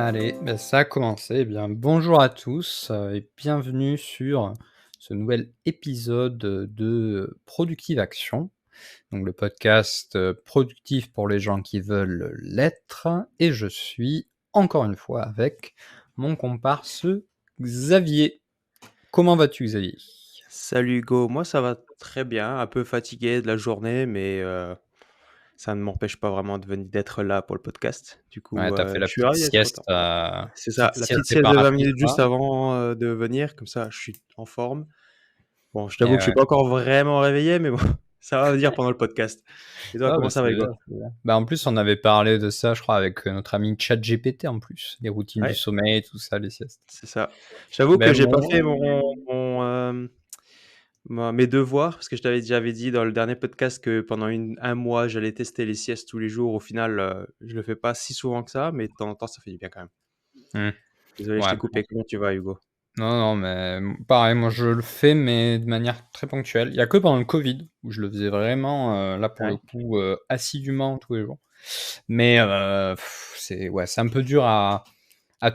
Allez, ça a commencé. Eh bien, bonjour à tous et bienvenue sur ce nouvel épisode de Productive Action, donc le podcast productif pour les gens qui veulent l'être. Et je suis encore une fois avec mon comparse Xavier. Comment vas-tu, Xavier? Salut Hugo, moi ça va très bien, un peu fatigué de la journée, mais ça ne m'empêche pas vraiment d'être là pour le podcast. Du Ouais, coup, t'as fait la je suis petite ravi d'être sieste, autant. C'est ça, petite la sieste petite sieste de 20 minutes juste réparatrice. avant de venir, comme ça je suis en forme. Bon, je Et t'avoue que je suis pas encore vraiment réveillé, mais bon, ça va venir pendant le podcast. Et toi, ah comment ça c'est va bien, Hugo? c'est bien. En plus, on avait parlé de ça, je crois, avec notre ami ChatGPT en plus, les routines du Ouais, sommeil, tout ça, les siestes. c'est ça. J'avoue que j'ai pas fait Moi mes devoirs, parce que j'avais dit dans le dernier podcast que pendant un mois, j'allais tester les siestes tous les jours. Au final, je le fais pas si souvent que ça, mais de temps en temps, ça fait du bien quand même. mmh, Désolé, je ouais, t'ai coupé. Comment tu vas, Hugo? non, non, mais pareil, moi je le fais, mais de manière très ponctuelle. Il y a que pendant le covid où je le faisais vraiment, là, pour le Ouais, coup, assidûment tous les jours. Mais c'est un peu dur à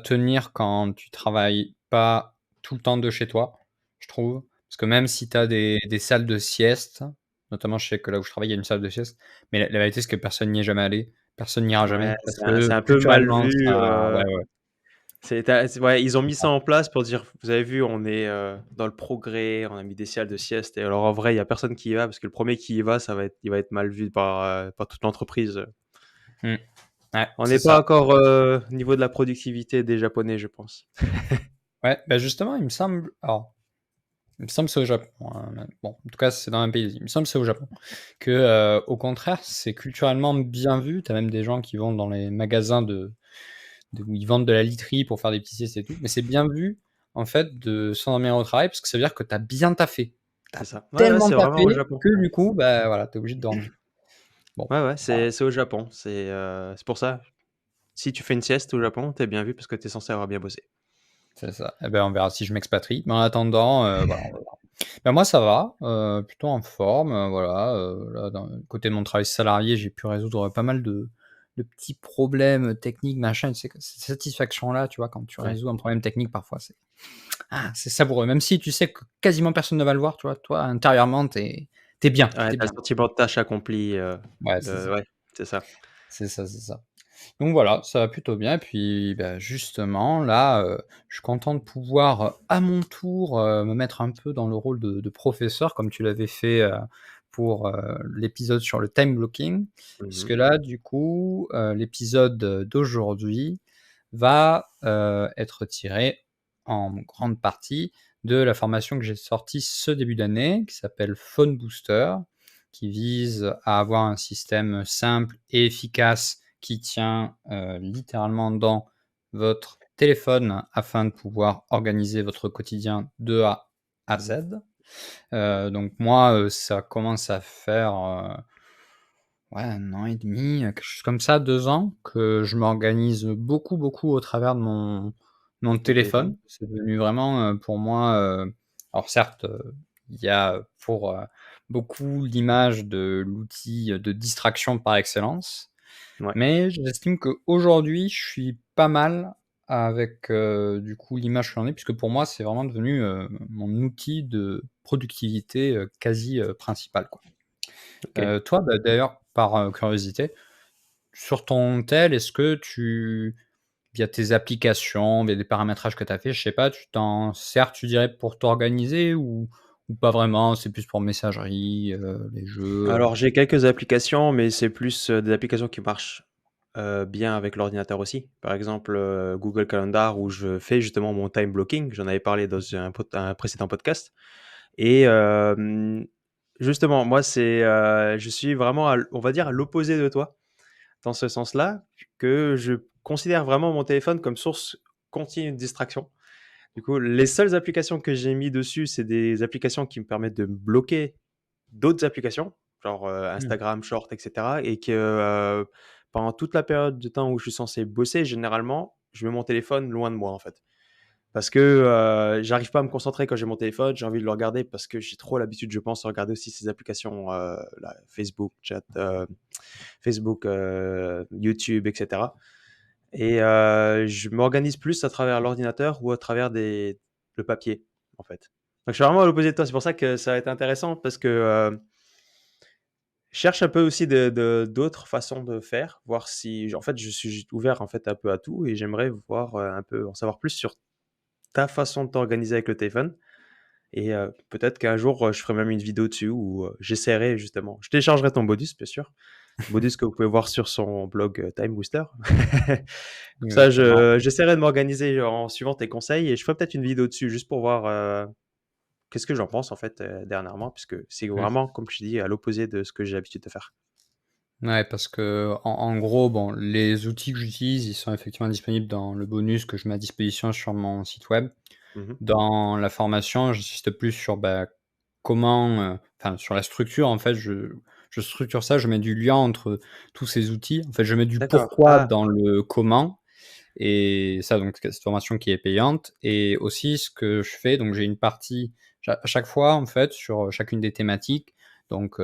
tenir quand tu travailles pas tout le temps de chez toi, je trouve. Parce que même si tu as des salles de sieste, notamment je sais que là où je travaille, il y a une salle de sieste, mais la vérité, c'est que personne n'y est jamais allé, personne n'ira ouais, jamais parce c'est que un peu mal culturellement vu. ça ouais, ouais, Ouais, ils ont mis c'est ça. ça en place pour dire, vous avez vu, on est dans le progrès, on a mis des salles de sieste. Et alors en vrai, il y a personne qui y va parce que le premier qui y va, il va être mal vu par toute l'entreprise. Mmh. Ouais, On c'est n'est pas ça. encore au niveau de la productivité des Japonais, je pense. Ouais, justement, il me semble que c'est au Japon, hein, mais bon, en tout cas, c'est dans un pays, il me semble que c'est au Japon, que, au contraire, c'est culturellement bien vu. Tu as même des gens qui vont dans les magasins où ils vendent de la literie pour faire des petits siestes et tout, mais c'est bien vu, en fait, de s'endormir au travail parce que ça veut dire que tu as bien taffé. Tu C'est as ça. Ouais, ouais, tellement c'est vraiment au taffé Japon. que du coup, voilà, tu es obligé de dormir. Bon, Ouais, ouais, bah, c'est au Japon. C'est pour ça. Si tu fais une sieste au Japon, tu es bien vu parce que tu es censé avoir bien bossé. c'est ça. Et on verra si je m'expatrie, mais en attendant, voilà, on verra. Moi ça va, plutôt en forme, voilà, là dans côté de mon travail salarié, j'ai pu résoudre pas mal de petits problèmes techniques, machin, tu sais que cette satisfaction-là, tu vois? Quand tu Ouais. résous un problème technique parfois, c'est savoureux. Même si tu sais que quasiment personne ne va le voir, tu vois? Toi intérieurement, tu es bien, Ouais, tu tu as bien. le sentiment de tâche accomplie, Ouais, c'est ça. ouais, c'est ça. C'est ça, c'est ça. Donc voilà, ça va plutôt bien et puis, justement là, je suis content de pouvoir, à mon tour, me mettre un peu dans le rôle de professeur comme tu l'avais fait, pour, l'épisode sur le time blocking. Puisque Mmh. là, du coup, l'épisode, d'aujourd'hui va, être tiré en grande partie de la formation que j'ai sortie ce début d'année, qui s'appelle Phone Booster, qui vise à avoir un système simple et efficace qui tient, littéralement dans votre téléphone afin de pouvoir organiser votre quotidien de A à Z. Donc moi, ça commence à faire, ouais 1 an et demi, quelque chose comme ça, 2 ans, que je m'organise beaucoup, beaucoup au travers de mon Ton téléphone? téléphone. C'est devenu vraiment, pour moi, alors certes, il y a pour, beaucoup l'image de l'outil, de distraction par excellence, Ouais. mais j'estime qu'aujourd'hui, je suis pas mal avec, du coup, l'image que j'en ai, puisque pour moi, c'est vraiment devenu, mon outil de productivité, quasi, principal, quoi. OK. Toi, d'ailleurs, par, curiosité, sur ton tel, est-ce que via tes applications, via des paramétrages que tu as fait, je sais pas, tu t'en sers, tu dirais, pour t'organiser ou pas vraiment? C'est plus pour messagerie, les jeux, Alors j'ai quelques applications, mais c'est plus, des applications qui marchent, bien avec l'ordinateur aussi. Par exemple, Google Calendar où je fais justement mon time blocking. J'en avais parlé dans un précédent podcast et justement moi je suis vraiment on va dire à l'opposé de toi, dans ce sens-là, que je considère vraiment mon téléphone comme source continue de distraction. Du coup, les seules applications que j'ai mis dessus, c'est des applications qui me permettent de bloquer d'autres applications, genre, mmh, Instagram, Short et cetera et que, pendant toute la période de temps où je suis censé bosser, généralement, je mets mon téléphone loin de moi, en fait. Parce que, j'arrive pas à me concentrer quand j'ai mon téléphone, j'ai envie de le regarder parce que j'ai trop l'habitude, je pense, de regarder aussi ces applications, là, Facebook, YouTube et cetera Et je m'organise plus à travers l'ordinateur ou à travers le papier, en fait. Donc je suis vraiment à l'opposé de toi. C'est pour ça que ça va être intéressant parce que je cherche un peu aussi d'autres façons de faire, voir si, en fait, je suis ouvert en fait un peu à tout et j'aimerais voir un peu en savoir plus sur ta façon de t'organiser avec le téléphone. Et peut-être qu'un jour, je ferai même une vidéo dessus où j'essaierai justement. Je téléchargerai ton bonus, bien sûr. Bonus que vous pouvez voir sur son blog Time Booster. Comme ça, Exactement. j'essaierai de m'organiser en suivant tes conseils et je ferai peut-être une vidéo dessus juste pour voir qu'est-ce que j'en pense en fait dernièrement, puisque c'est Mmh. vraiment, comme je dis, à l'opposé de ce que j'ai l'habitude de faire. Ouais, parce qu'en gros, bon, les outils que j'utilise, ils sont effectivement disponibles dans le bonus que je mets à disposition sur mon site web. Mhm. Dans la formation, j'insiste plus sur, bah, comment, enfin, sur la structure, en fait, je structure ça, je mets du lien entre tous ces outils. En fait, je mets du D'accord. pourquoi Ah, dans le comment et ça, donc cette formation qui est payante et aussi ce que je fais, donc j'ai une partie à chaque fois, en fait, sur chacune des thématiques, donc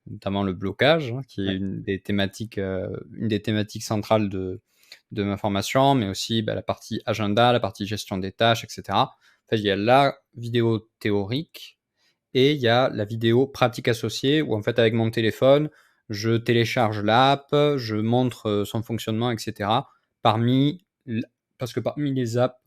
notamment le blocage, hein, qui est ouais. une des thématiques centrales de ma formation, mais aussi, bah, la partie agenda, la partie gestion des tâches et cetera. En fait, il y a la vidéo théorique et il y a la vidéo pratique associée où, en fait, avec mon téléphone, je télécharge l'app, je montre, son fonctionnement et cetera. Parmi l Parce que parmi les apps,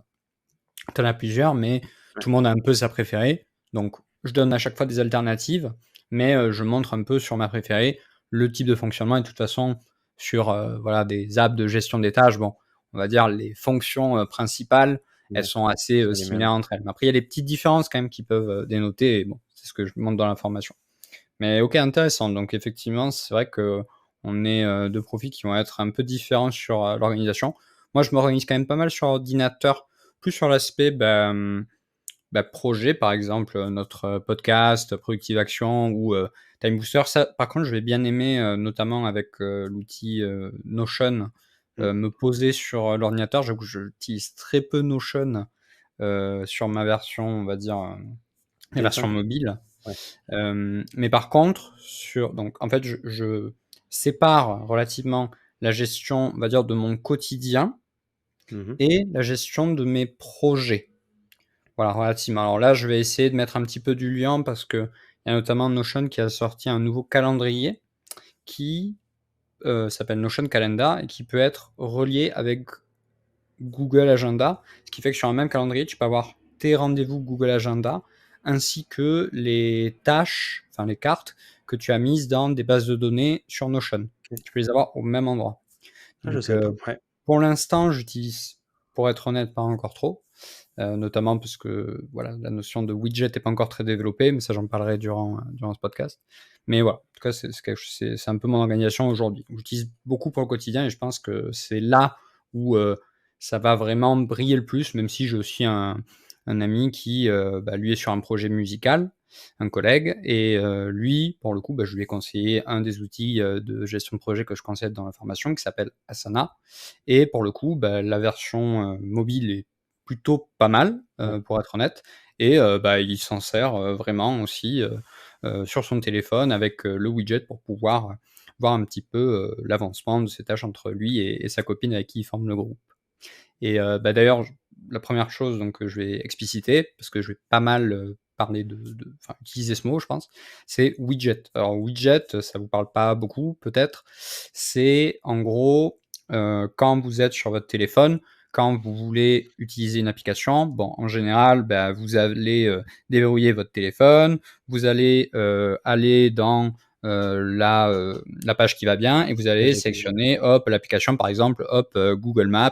tu en as plusieurs, mais Ouais. tout le monde a un peu sa préférée. Donc je donne à chaque fois des alternatives, mais je montre un peu sur ma préférée le type de fonctionnement et de toute façon sur, voilà, des apps de gestion des tâches, bon, on va dire les fonctions, principales, elles Ouais. sont assez, C'est les mêmes. similaires entre elles. Mais après il y a des petites différences quand même qui peuvent, dénoter et bon, c'est ce que je montre dans la formation. Mais OK, intéressant. Donc effectivement, c'est vrai qu'on est, 2 profils qui vont être un peu différents sur, l'organisation. Moi, je m'organise quand même pas mal sur ordinateur, plus sur l'aspect, bah, projet, par exemple, notre, podcast, Productive Action ou, Time Booster. Ça, par contre, je vais bien aimer, notamment avec, l'outil, Notion, Mm. me poser sur, l'ordinateur. J'avoue que j'utilise très peu Notion, sur ma version, on va dire, la version Téléphone. mobile. Ouais. Mais par contre, donc en fait, je sépare relativement la gestion, on va dire, de mon quotidien Mhm. et la gestion de mes projets. Voilà, relativement. Alors là, je vais essayer de mettre un petit peu du lien parce qu'il y a notamment Notion qui a sorti un nouveau calendrier qui, s'appelle Notion Calendar et qui peut être relié avec Google Agenda. Ce qui fait que sur un même calendrier, tu peux avoir tes rendez-vous Google Agenda ainsi que les tâches, enfin les cartes que tu as mises dans des bases de données sur Notion. Ok. Tu peux les avoir au même endroit. Ah, je Donc, savais pas. Ouais. pour l'instant, j'utilise, pour être honnête, pas encore trop, notamment parce que voilà, la notion de widget n'est pas encore très développée, mais ça, j'en parlerai durant ce podcast. Mais voilà, en tout cas, c'est un peu mon organisation aujourd'hui. J'utilise beaucoup pour le quotidien et je pense que c'est là où ça va vraiment briller le plus, même si j'ai aussi un ami qui, bah, lui, est sur un projet musical, un collègue, et lui, pour le coup, bah, je lui ai conseillé un des outils de gestion de projet que je conseille dans la formation qui s'appelle Asana. Et pour le coup, bah, la version mobile est plutôt pas mal, Ouais. pour être honnête et bah, il s'en sert, vraiment aussi, sur son téléphone avec, le widget pour pouvoir, voir un petit peu, l'avancement de ses tâches entre lui et sa copine avec qui il forme le groupe et bah, d'ailleurs, la première chose donc que je vais expliciter, parce que je vais pas mal, parler enfin utiliser ce mot je pense, c'est widget. Alors widget, ça vous parle pas beaucoup peut-être? C'est en gros, quand vous êtes sur votre téléphone, quand vous voulez utiliser une application, bon en général, bah, vous allez, déverrouiller votre téléphone, vous allez, aller dans, la page qui va bien et vous allez GPG. sélectionner, hop, l'application par exemple, hop, Google Maps,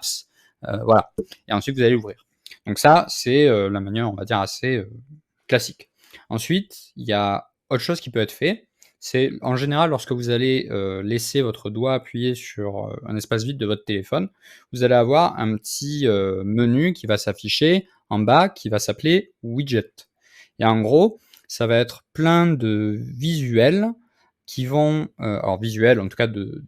voilà et ensuite vous allez l'ouvrir. Donc ça, c'est, la manière, on va dire, assez, classique. Ensuite, il y a autre chose qui peut être fait, c'est en général lorsque vous allez, laisser votre doigt appuyé sur, un espace vide de votre téléphone, vous allez avoir un petit, menu qui va s'afficher en bas qui va s'appeler widget et en gros, ça va être plein de visuels qui vont, alors visuels en tout cas de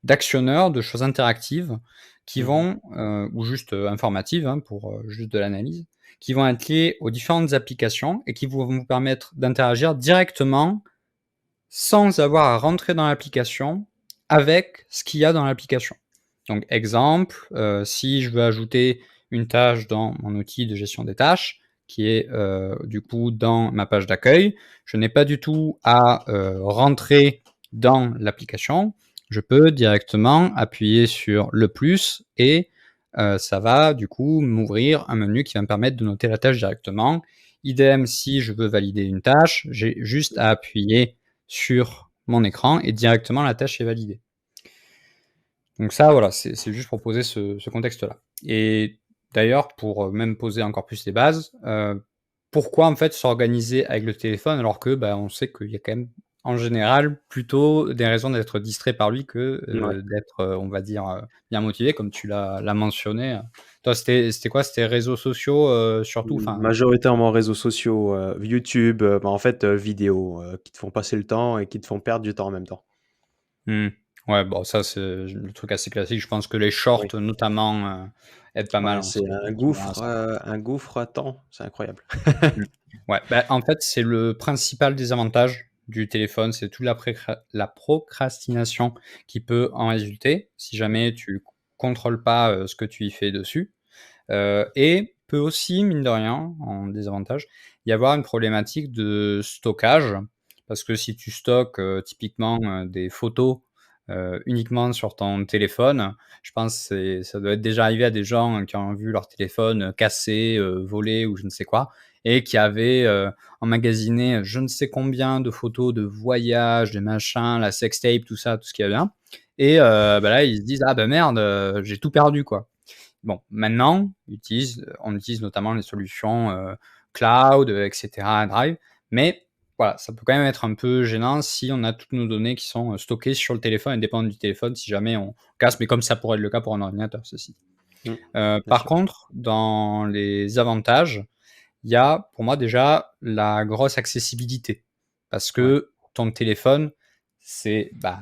d'actionneurs, de choses interactives qui Mhm. vont, ou juste, informatives, hein, pour, juste de l'analyse, qui vont être liées aux différentes applications et qui vont vous permettre d'interagir directement sans avoir à rentrer dans l'application avec ce qu'il y a dans l'application. Donc exemple, si je veux ajouter une tâche dans mon outil de gestion des tâches, qui est du coup dans ma page d'accueil, je n'ai pas du tout à rentrer dans l'application. Je peux directement appuyer sur le plus et ça va du coup m'ouvrir un menu qui va me permettre de noter la tâche directement. Idem, si je veux valider une tâche, j'ai juste à appuyer sur mon écran et directement la tâche est validée. Donc ça, voilà, c'est juste pour poser ce contexte-là. Et d'ailleurs, pour même poser encore plus les bases, pourquoi en fait s'organiser avec le téléphone alors que bah, on sait qu'il y a quand même en général plutôt des raisons d'être distrait par lui que Ouais. d'être, on va dire, bien motivé comme tu l'as mentionné. Toi, c'était quoi? C'était réseaux sociaux surtout, enfin. Majoritairement réseaux sociaux, YouTube, bah, en fait, vidéos, qui te font passer le temps et qui te font perdre du temps en même temps. Mmh. Ouais, bon, ça, c'est le truc assez classique. Je pense que les Oui. shorts, notamment, aident pas mal Ouais, en c'est ce moment-là. un gouffre à temps, c'est incroyable. Mmh. Ouais, bah, en fait, c'est le principal désavantage du téléphone, c'est toute la procrastination qui peut en résulter si jamais tu contrôles pas, ce que tu y fais dessus. Et peut aussi, mine de rien, en désavantage, y avoir une problématique de stockage. Parce que si tu stockes, typiquement, des photos, uniquement sur ton téléphone, je pense que ça doit être déjà arrivé à des gens qui ont vu leur téléphone, cassé, volé ou je ne sais quoi et qui avaient, emmagasiné je ne sais combien de photos de voyages, de machins, la sextape, tout ça, tout ce qu'il y a bien et bah, là, ils se disent: «Ah bah merde, j'ai tout perdu, quoi». Bon, maintenant, on utilise notamment les solutions, cloud, et cetera, Drive, mais voilà, ça peut quand même être un peu gênant si on a toutes nos données qui sont, stockées sur le téléphone et dépendent du téléphone si jamais on casse, mais comme ça pourrait être le cas pour un ordinateur, ceci dit. Mmh, bien Par sûr. contre, dans les avantages, il y a pour moi déjà la grosse accessibilité. Parce Ouais. que ton téléphone, c'est bah,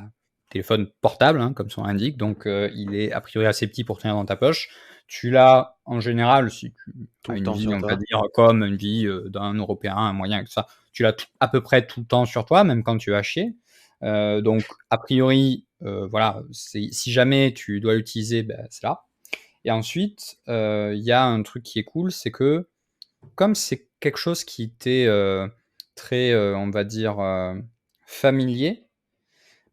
téléphone portable, hein, comme son nom l'indique, donc il est a priori assez petit pour tenir dans ta poche. Tu l'as en général, si tu Tout as le une temps vie, sur on va toi. dire, comme une vie d'un Européen, un moyen, tout ça, tu l'as à peu près tout le temps sur toi, même quand tu vas chier. Donc, a priori, voilà, si jamais tu dois l'utiliser, ben, c'est là. Et ensuite, il y a un truc qui est cool, c'est que comme c'est quelque chose qui t'est, très, on va dire, familier,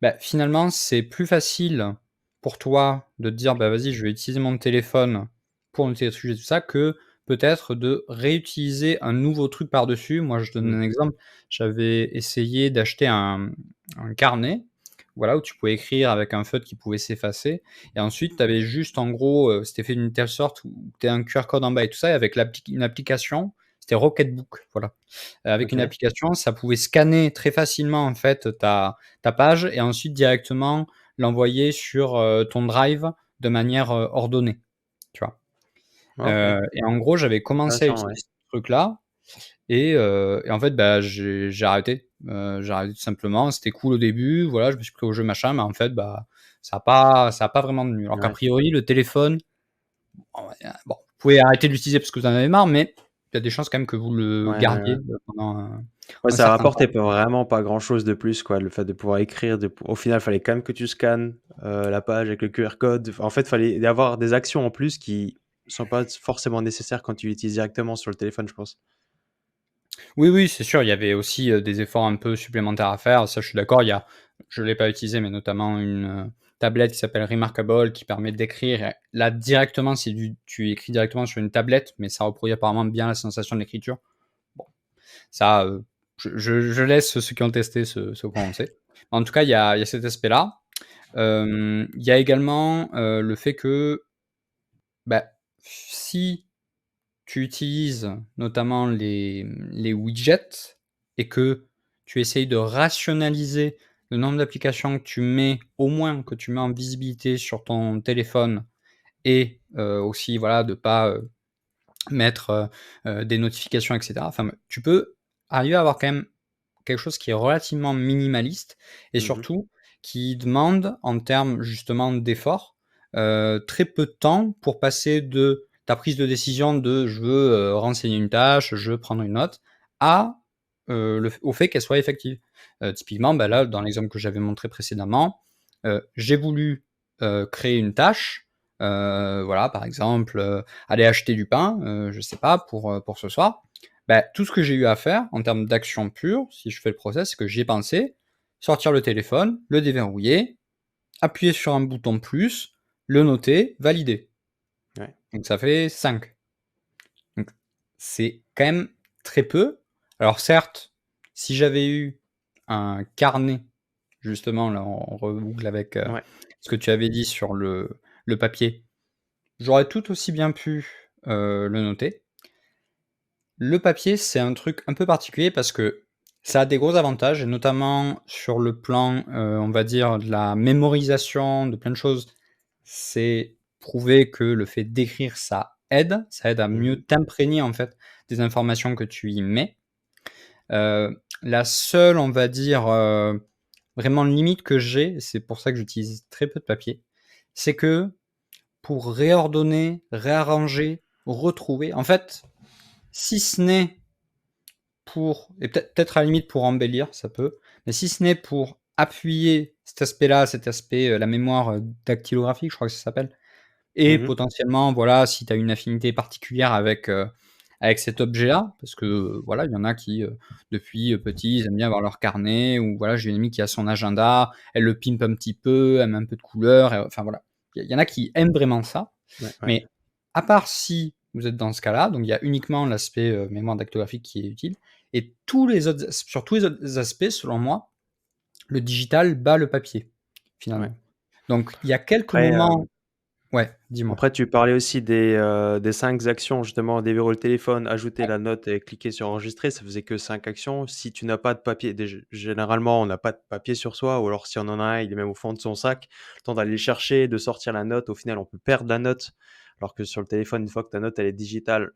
bah, finalement, c'est plus facile pour toi de te dire: «Bah, vas-y, je vais utiliser mon téléphone pour noter les trucs et tout ça», que peut-être de réutiliser un nouveau truc par-dessus. Moi, je donne Mmh. un exemple, j'avais essayé d'acheter un carnet, voilà, où tu pouvais écrire avec un feutre qui pouvait s'effacer et ensuite tu avais juste en gros, c'était fait d'une telle sorte où tu as un QR code en bas et tout ça et avec une application, c'était Rocketbook, voilà. Avec une OK. application, ça pouvait scanner très facilement en fait ta page et ensuite directement l'envoyer sur, ton drive de manière, ordonnée, tu vois? OK. Et en gros, j'avais commencé à Intéressant, ouais. utiliser ce truc-là et en fait, bah, j'ai arrêté. J'ai arrêté tout simplement. C'était cool au début, voilà, je me suis pris au jeu machin, mais en fait, bah, ça a pas vraiment tenu. Alors qu'a Ouais. priori, le téléphone, bon, vous pouvez arrêter de l'utiliser parce que vous en avez marre, mais il y a des chances quand même que vous le Ouais, ouais, gardiez, ouais. pendant Ouais, un ça certain rapportait temps. pas vraiment pas grand-chose de plus, quoi. Le fait de pouvoir écrire, au final, fallait quand même que tu scannes, la page avec le QR code. En fait, fallait y avoir des actions en plus qui sont pas forcément nécessaires quand tu l'utilises directement sur le téléphone, je pense. Oui, oui, c'est sûr, il y avait aussi, des efforts un peu supplémentaires à faire. Ça, je suis d'accord. Il y a je l'ai pas utilisé, mais notamment une, tablette qui s'appelle Remarkable qui permet d'écrire là directement, tu écris directement sur une tablette, mais ça reproduit apparemment bien la sensation de l'écriture. Bon, ça, je laisse ceux qui ont testé se prononcer. En tout cas, il y a cet aspect-là. Il y a également, le fait que, bah, si tu utilises notamment les widgets et que tu essayes de rationaliser le nombre d'applications que tu mets, au moins que tu mets en visibilité sur ton téléphone et aussi voilà de pas, mettre, des notifications et cetera. Enfin, tu peux arriver à avoir quand même quelque chose qui est relativement minimaliste et Mmh mh. surtout qui demande en termes justement d'effort, très peu de temps pour passer de ta prise de décision de: «Je veux, renseigner une tâche, je veux prendre une note» à, au fait qu'elle soit effective. Typiquement, bah, Mmh. là, dans l'exemple que j'avais montré précédemment, j'ai voulu, créer une tâche, voilà, par exemple, aller acheter du pain, je sais pas, pour ce soir, bah, tout ce que j'ai eu à faire en termes d'action pure, si je fais le process, c'est que j'y ai pensé, sortir le téléphone, le déverrouiller, appuyer sur un bouton plus, le noter, valider. Ouais. Donc ça fait 5. Donc c'est quand même très peu. Alors certes, si j'avais eu un carnet, justement, là on reboucle avec Ouais. ce que tu avais dit sur le papier, j'aurais tout aussi bien pu le noter. Le papier, c'est un truc un peu particulier parce que ça a des gros avantages, et notamment sur le plan, on va dire, de la mémorisation de plein de choses. C'est prouvé que le fait d'écrire, ça aide à mieux Mmh. t'imprégner, en fait, des informations que tu y mets. La seule, on va dire, vraiment limite que j'ai, c'est pour ça que j'utilise très peu de papier, c'est que pour réordonner, réarranger, retrouver, en fait, si ce n'est pour, et peut-être à la limite pour embellir, ça peut, mais si ce n'est pour appuyer cet aspect-là, cet aspect, la mémoire, dactylographique, je crois que ça s'appelle, et Mmh. potentiellement, voilà, si tu as une affinité particulière avec cet objet-là, parce que, voilà, il y en a qui, depuis, petit, ils aiment bien avoir leur carnet, ou voilà, j'ai une amie qui a son agenda, elle le pimpe un petit peu, elle met un peu de couleur, et enfin voilà. Il y en a qui aiment vraiment ça, Ouais, ouais. mais à part si vous êtes dans ce cas-là, donc il y a uniquement l'aspect, mémoire dactylographique qui est utile, et sur tous les autres aspects, selon moi, le digital bat le papier, Ouais. finalement. Donc il y a quelques Après, moments. Ouais, dis-moi? après tu parlais aussi des 5 actions justement, déverrouiller le téléphone, ajouter la note et cliquer sur enregistrer, ça faisait que 5 actions. Si tu n'as pas de papier, généralement, on n'a pas de papier sur soi, ou alors si on en a un, il est même au fond de son sac. Le temps d'aller le chercher, de sortir la note, au final, on peut perdre la note. Alors que sur le téléphone, une fois que ta note, elle est digitale,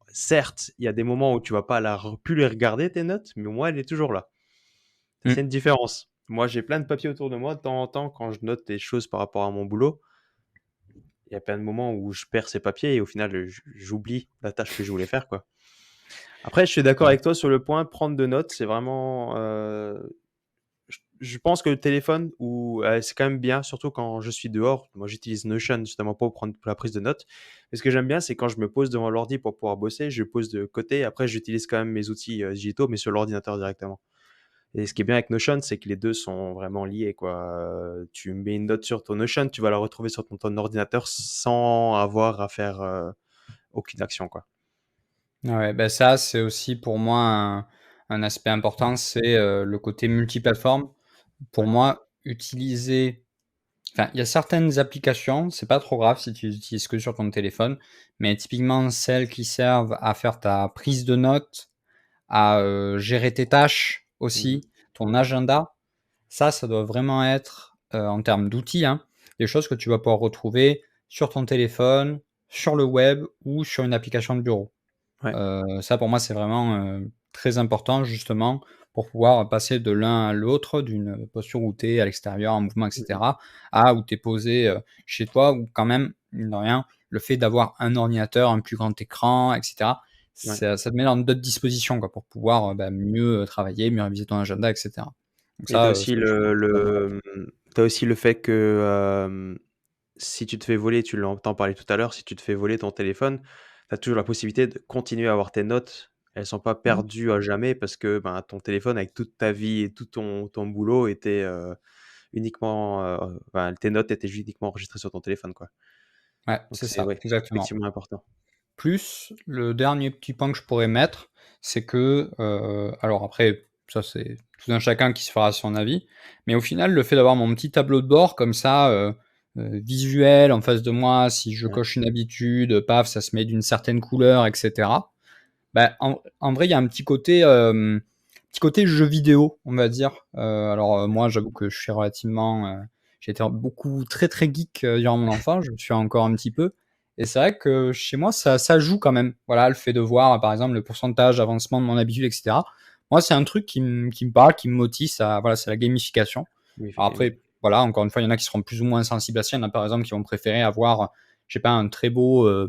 certes, il y a des moments où tu vas pas plus les regarder tes notes, mais au moins elle est toujours là. C'est Mmh. une différence. Moi, j'ai plein de papiers autour de moi. De temps en temps, quand je note des choses par rapport à mon boulot, il y a plein de moments où je perds ces papiers et au final, j'oublie la tâche que je voulais faire, quoi. Après, je suis d'accord Ouais. avec toi sur le point, prendre de notes, c'est vraiment. Je pense que le téléphone, c'est quand même bien, surtout quand je suis dehors. Moi, j'utilise Notion justement pour prendre pour la prise de notes. Mais ce que j'aime bien, c'est quand je me pose devant l'ordi pour pouvoir bosser, je pose de côté. Après, j'utilise quand même mes outils digitaux, mais sur l'ordinateur directement. Et ce qui est bien avec Notion, c'est que les 2 sont vraiment liés, quoi. Tu mets une note sur ton Notion, tu vas la retrouver sur ton ordinateur sans avoir à faire, aucune action, quoi. Ouais, bah, ça, c'est aussi pour moi un aspect important, c'est, le côté multiplateforme. Pour Ouais. moi, utiliser, enfin, il y a certaines applications, c'est pas trop grave si tu les utilises que sur ton téléphone, mais typiquement celles qui servent à faire ta prise de notes, à, gérer tes tâches Mmh. aussi, ton agenda, ça doit vraiment être, en termes d'outils, hein, des choses que tu vas pouvoir retrouver sur ton téléphone, sur le web ou sur une application de bureau. Ouais. Ça pour moi, c'est vraiment, très important justement pour pouvoir passer de l'un à l'autre, d'une posture où tu es à l'extérieur, en mouvement et Mmh mh. cetera, à où tu es posé, chez toi, où quand même, mine de rien, le fait d'avoir un ordinateur, un plus grand écran et cetera, Ouais. ça te met dans d'autres dispositions, quoi, pour pouvoir, bah, mieux, travailler, mieux réviser ton agenda et cetera. Donc Et tu as ça, aussi je trouve ça vraiment. tu aussi le fait que, si tu te fais voler, tu l'entends parler tout à l'heure, si tu te fais voler ton téléphone, tu as toujours la possibilité de continuer à avoir tes notes. Elles sont pas Mmh. perdues à jamais parce que, ben, ton téléphone avec toute ta vie et tout ton boulot était, uniquement, tes notes étaient uniquement enregistrées sur ton téléphone, quoi. Ouais, Donc c'est c'est ça, ouais, exactement. effectivement important. Plus, le dernier petit point que je pourrais mettre, c'est que, alors après, ça c'est tout un chacun qui se fera son avis, mais au final, le fait d'avoir mon petit tableau de bord comme ça, visuel en face de moi, si je Ouais. coche une habitude, paf, ça se met d'une certaine couleur et cetera. Bah, en vrai, il y a un petit côté jeu vidéo, on va dire. Alors, moi, j'avoue que je suis relativement, j'ai été beaucoup très, très geek, durant mon enfance, je le suis encore un petit peu, et c'est vrai que chez moi, ça joue quand même. Voilà, le fait de voir, par exemple, le pourcentage d'avancement de mon habitude et cetera. Moi, c'est un truc qui me parle, qui me motive, ça voilà, c'est la gamification. Oui, Alors oui. après, voilà, encore une fois, il y en a qui seront plus ou moins sensibles à ça. Il y en a, par exemple, qui vont préférer avoir, je sais pas, un très beau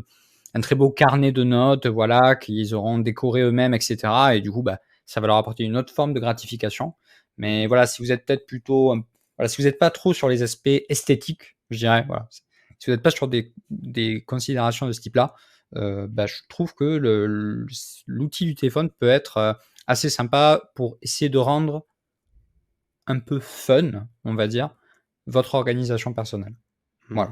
carnet de notes, voilà, qu'ils auront décoré eux-mêmes et cetera, et du coup, bah, ça va leur apporter une autre forme de gratification. Mais Mmh. voilà, si vous êtes peut-être plutôt, voilà, si vous êtes pas trop sur les aspects esthétiques, je dirais. Voilà. Si vous n'êtes pas sur des considérations de ce type-là, je trouve que l'outil du téléphone peut être assez sympa pour essayer de rendre un peu fun, on va dire, votre organisation personnelle. Voilà.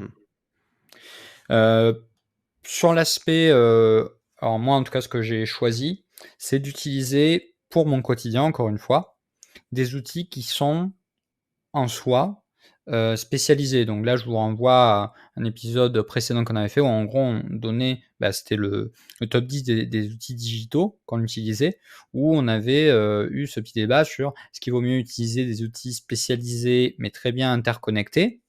Sur l'aspect, alors moi en tout cas ce que j'ai choisi, c'est d'utiliser pour mon quotidien, encore une fois, des outils qui sont en soi spécialisés. Donc là, je vous renvoie à un épisode précédent qu'on avait fait où en gros on donnait, c'était le top 10 des outils digitaux qu'on utilisait, où on avait eu ce petit débat sur est-ce qu'il vaut mieux utiliser des outils spécialisés mais très bien interconnectés.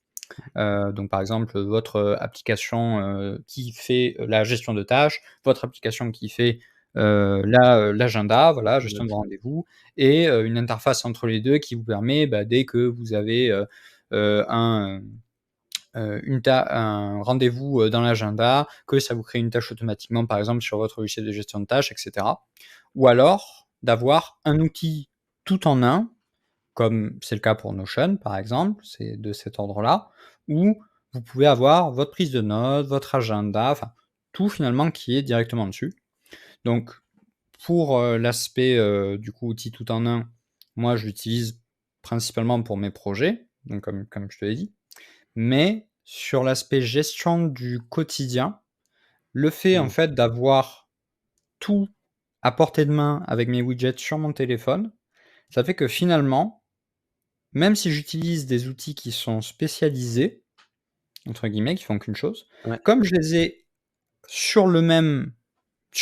Donc par exemple, votre application qui fait la gestion de tâches, votre application qui fait l'agenda, voilà, gestion de rendez-vous, et une interface entre les deux qui vous permet, dès que vous avez un rendez-vous dans l'agenda, que ça vous crée une tâche automatiquement, par exemple sur votre logiciel de gestion de tâches, etc. Ou alors d'avoir un outil tout en un, comme c'est le cas pour Notion, par exemple, c'est de cet ordre-là, où vous pouvez avoir votre prise de notes, votre agenda, enfin tout finalement qui est directement dessus. Donc pour l'aspect du coup outil tout en un, moi je l'utilise principalement pour mes projets, donc comme je te l'ai dit. Mais sur l'aspect gestion du quotidien, le fait en fait d'avoir tout à portée de main avec mes widgets sur mon téléphone, ça fait que finalement, même si j'utilise des outils qui sont «spécialisés», entre guillemets, qui font qu'une chose, Ouais, comme je les ai sur la même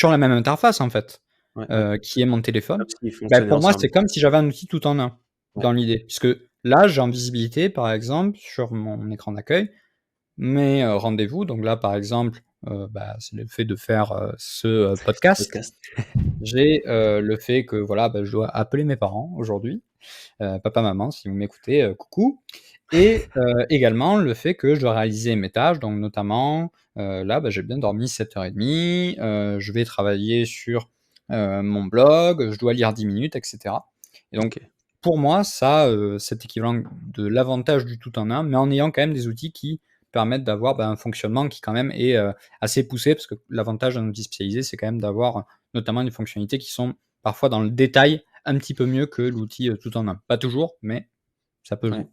interface en fait, ouais. qui est mon téléphone, Comme s'ils fonctionnaient pour moi, ensemble. c'est comme si j'avais un outil tout en un, Ouais. dans l'idée. Puisque là, j'ai en visibilité, par exemple, sur mon écran d'accueil, mes rendez-vous. Donc là, par exemple, c'est le fait de faire ce podcast. Podcast. J'ai le fait que voilà, je dois appeler mes parents aujourd'hui. Papa, maman, si vous m'écoutez, coucou. Et également le fait que je dois réaliser mes tâches, donc notamment, là, j'ai bien dormi 7h30, je vais travailler sur mon blog, je dois lire 10 minutes, et cetera. Et donc, OK. pour moi, ça, cet équivalent de l'avantage du tout en un, mais en ayant quand même des outils qui permettent d'avoir, un fonctionnement qui quand même est assez poussé. Parce que l'avantage d'un outil spécialisé, c'est quand même d'avoir notamment des fonctionnalités qui sont parfois dans le détail un petit peu mieux que l'outil tout en un. Pas toujours, mais ça peut jouer.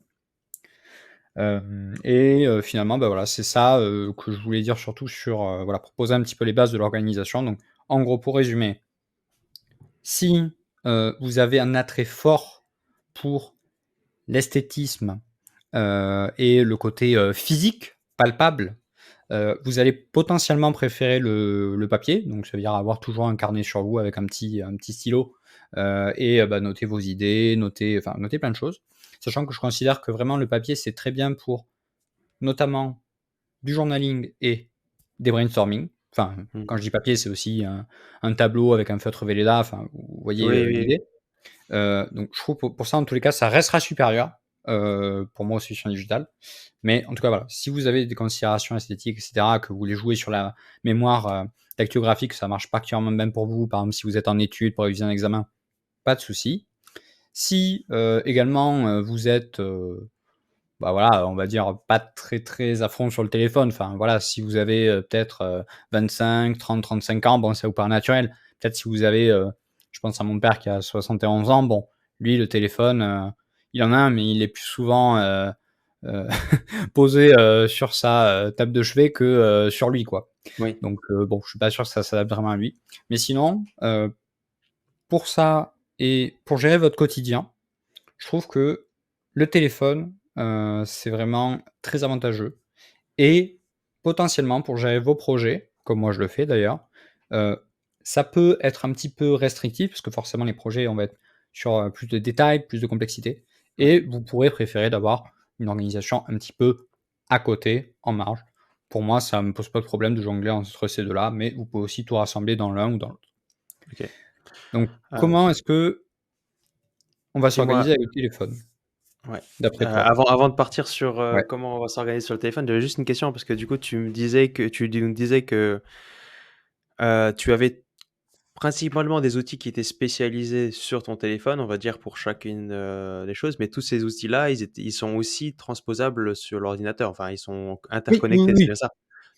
Ouais. Et finalement, voilà, c'est ça que je voulais dire surtout sur voilà, proposer un petit peu les bases de l'organisation. Donc, en gros, pour résumer, si vous avez un attrait fort pour l'esthétisme et le côté physique, palpable, vous allez potentiellement préférer le papier. Donc ça veut dire avoir toujours un carnet sur vous avec un petit stylo et noter vos idées, noter plein de choses. Sachant que je considère que vraiment le papier, c'est très bien pour notamment du journaling et des brainstorming. Enfin, quand je dis papier, c'est aussi un tableau avec un feutre Velleda, enfin, vous voyez Oui, oui, oui. l'idée. Donc je trouve pour ça, en tous les cas, ça restera supérieur pour moi aux solutions digitales. Mais en tout cas, voilà, si vous avez des considérations esthétiques, et cetera, que vous voulez jouer sur la mémoire dactylographique, ça marche particulièrement bien pour vous, par exemple, si vous êtes en études pour réviser un examen, pas de souci. Si également vous êtes, voilà, on va dire pas très, très à fond sur le téléphone, enfin voilà, si vous avez peut-être 25, 30, 35 ans, bon, ça vous paraît naturel. Peut-être si vous avez, je pense à mon père qui a 71 ans, bon, lui, le téléphone, il en a un, mais il est plus souvent heu, posé sur sa table de chevet que sur lui, quoi. Oui. Donc bon, je suis pas sûr que ça s'adapte vraiment à lui. Mais sinon, pour ça et pour gérer votre quotidien, je trouve que le téléphone, c'est vraiment très avantageux et potentiellement pour gérer vos projets, comme moi je le fais d'ailleurs, heu, ça peut être un petit peu restrictif parce que forcément les projets, on va être sur, plus de détails, plus de complexité, Ouais. et vous pourrez préférer d'avoir une organisation un petit peu à côté, en marge. Pour moi, ça me pose pas de problème de jongler entre ces 2 là, mais vous pouvez aussi tout rassembler dans l'un ou dans l'autre. OK. Donc Heu, comment est-ce qu'on va Dis-moi, s'organiser avec le téléphone, ouais, d'après toi? avant de partir sur, Ouais. comment on va s'organiser sur le téléphone, j'avais juste une question parce que du coup, tu nous disais que, principalement des outils qui étaient spécialisés sur ton téléphone, on va dire, pour chacune, des choses, mais tous ces outils-là, ils sont aussi transposables sur l'ordinateur. Enfin, ils sont Oui, oui, interconnectés, c'est oui. bien ça?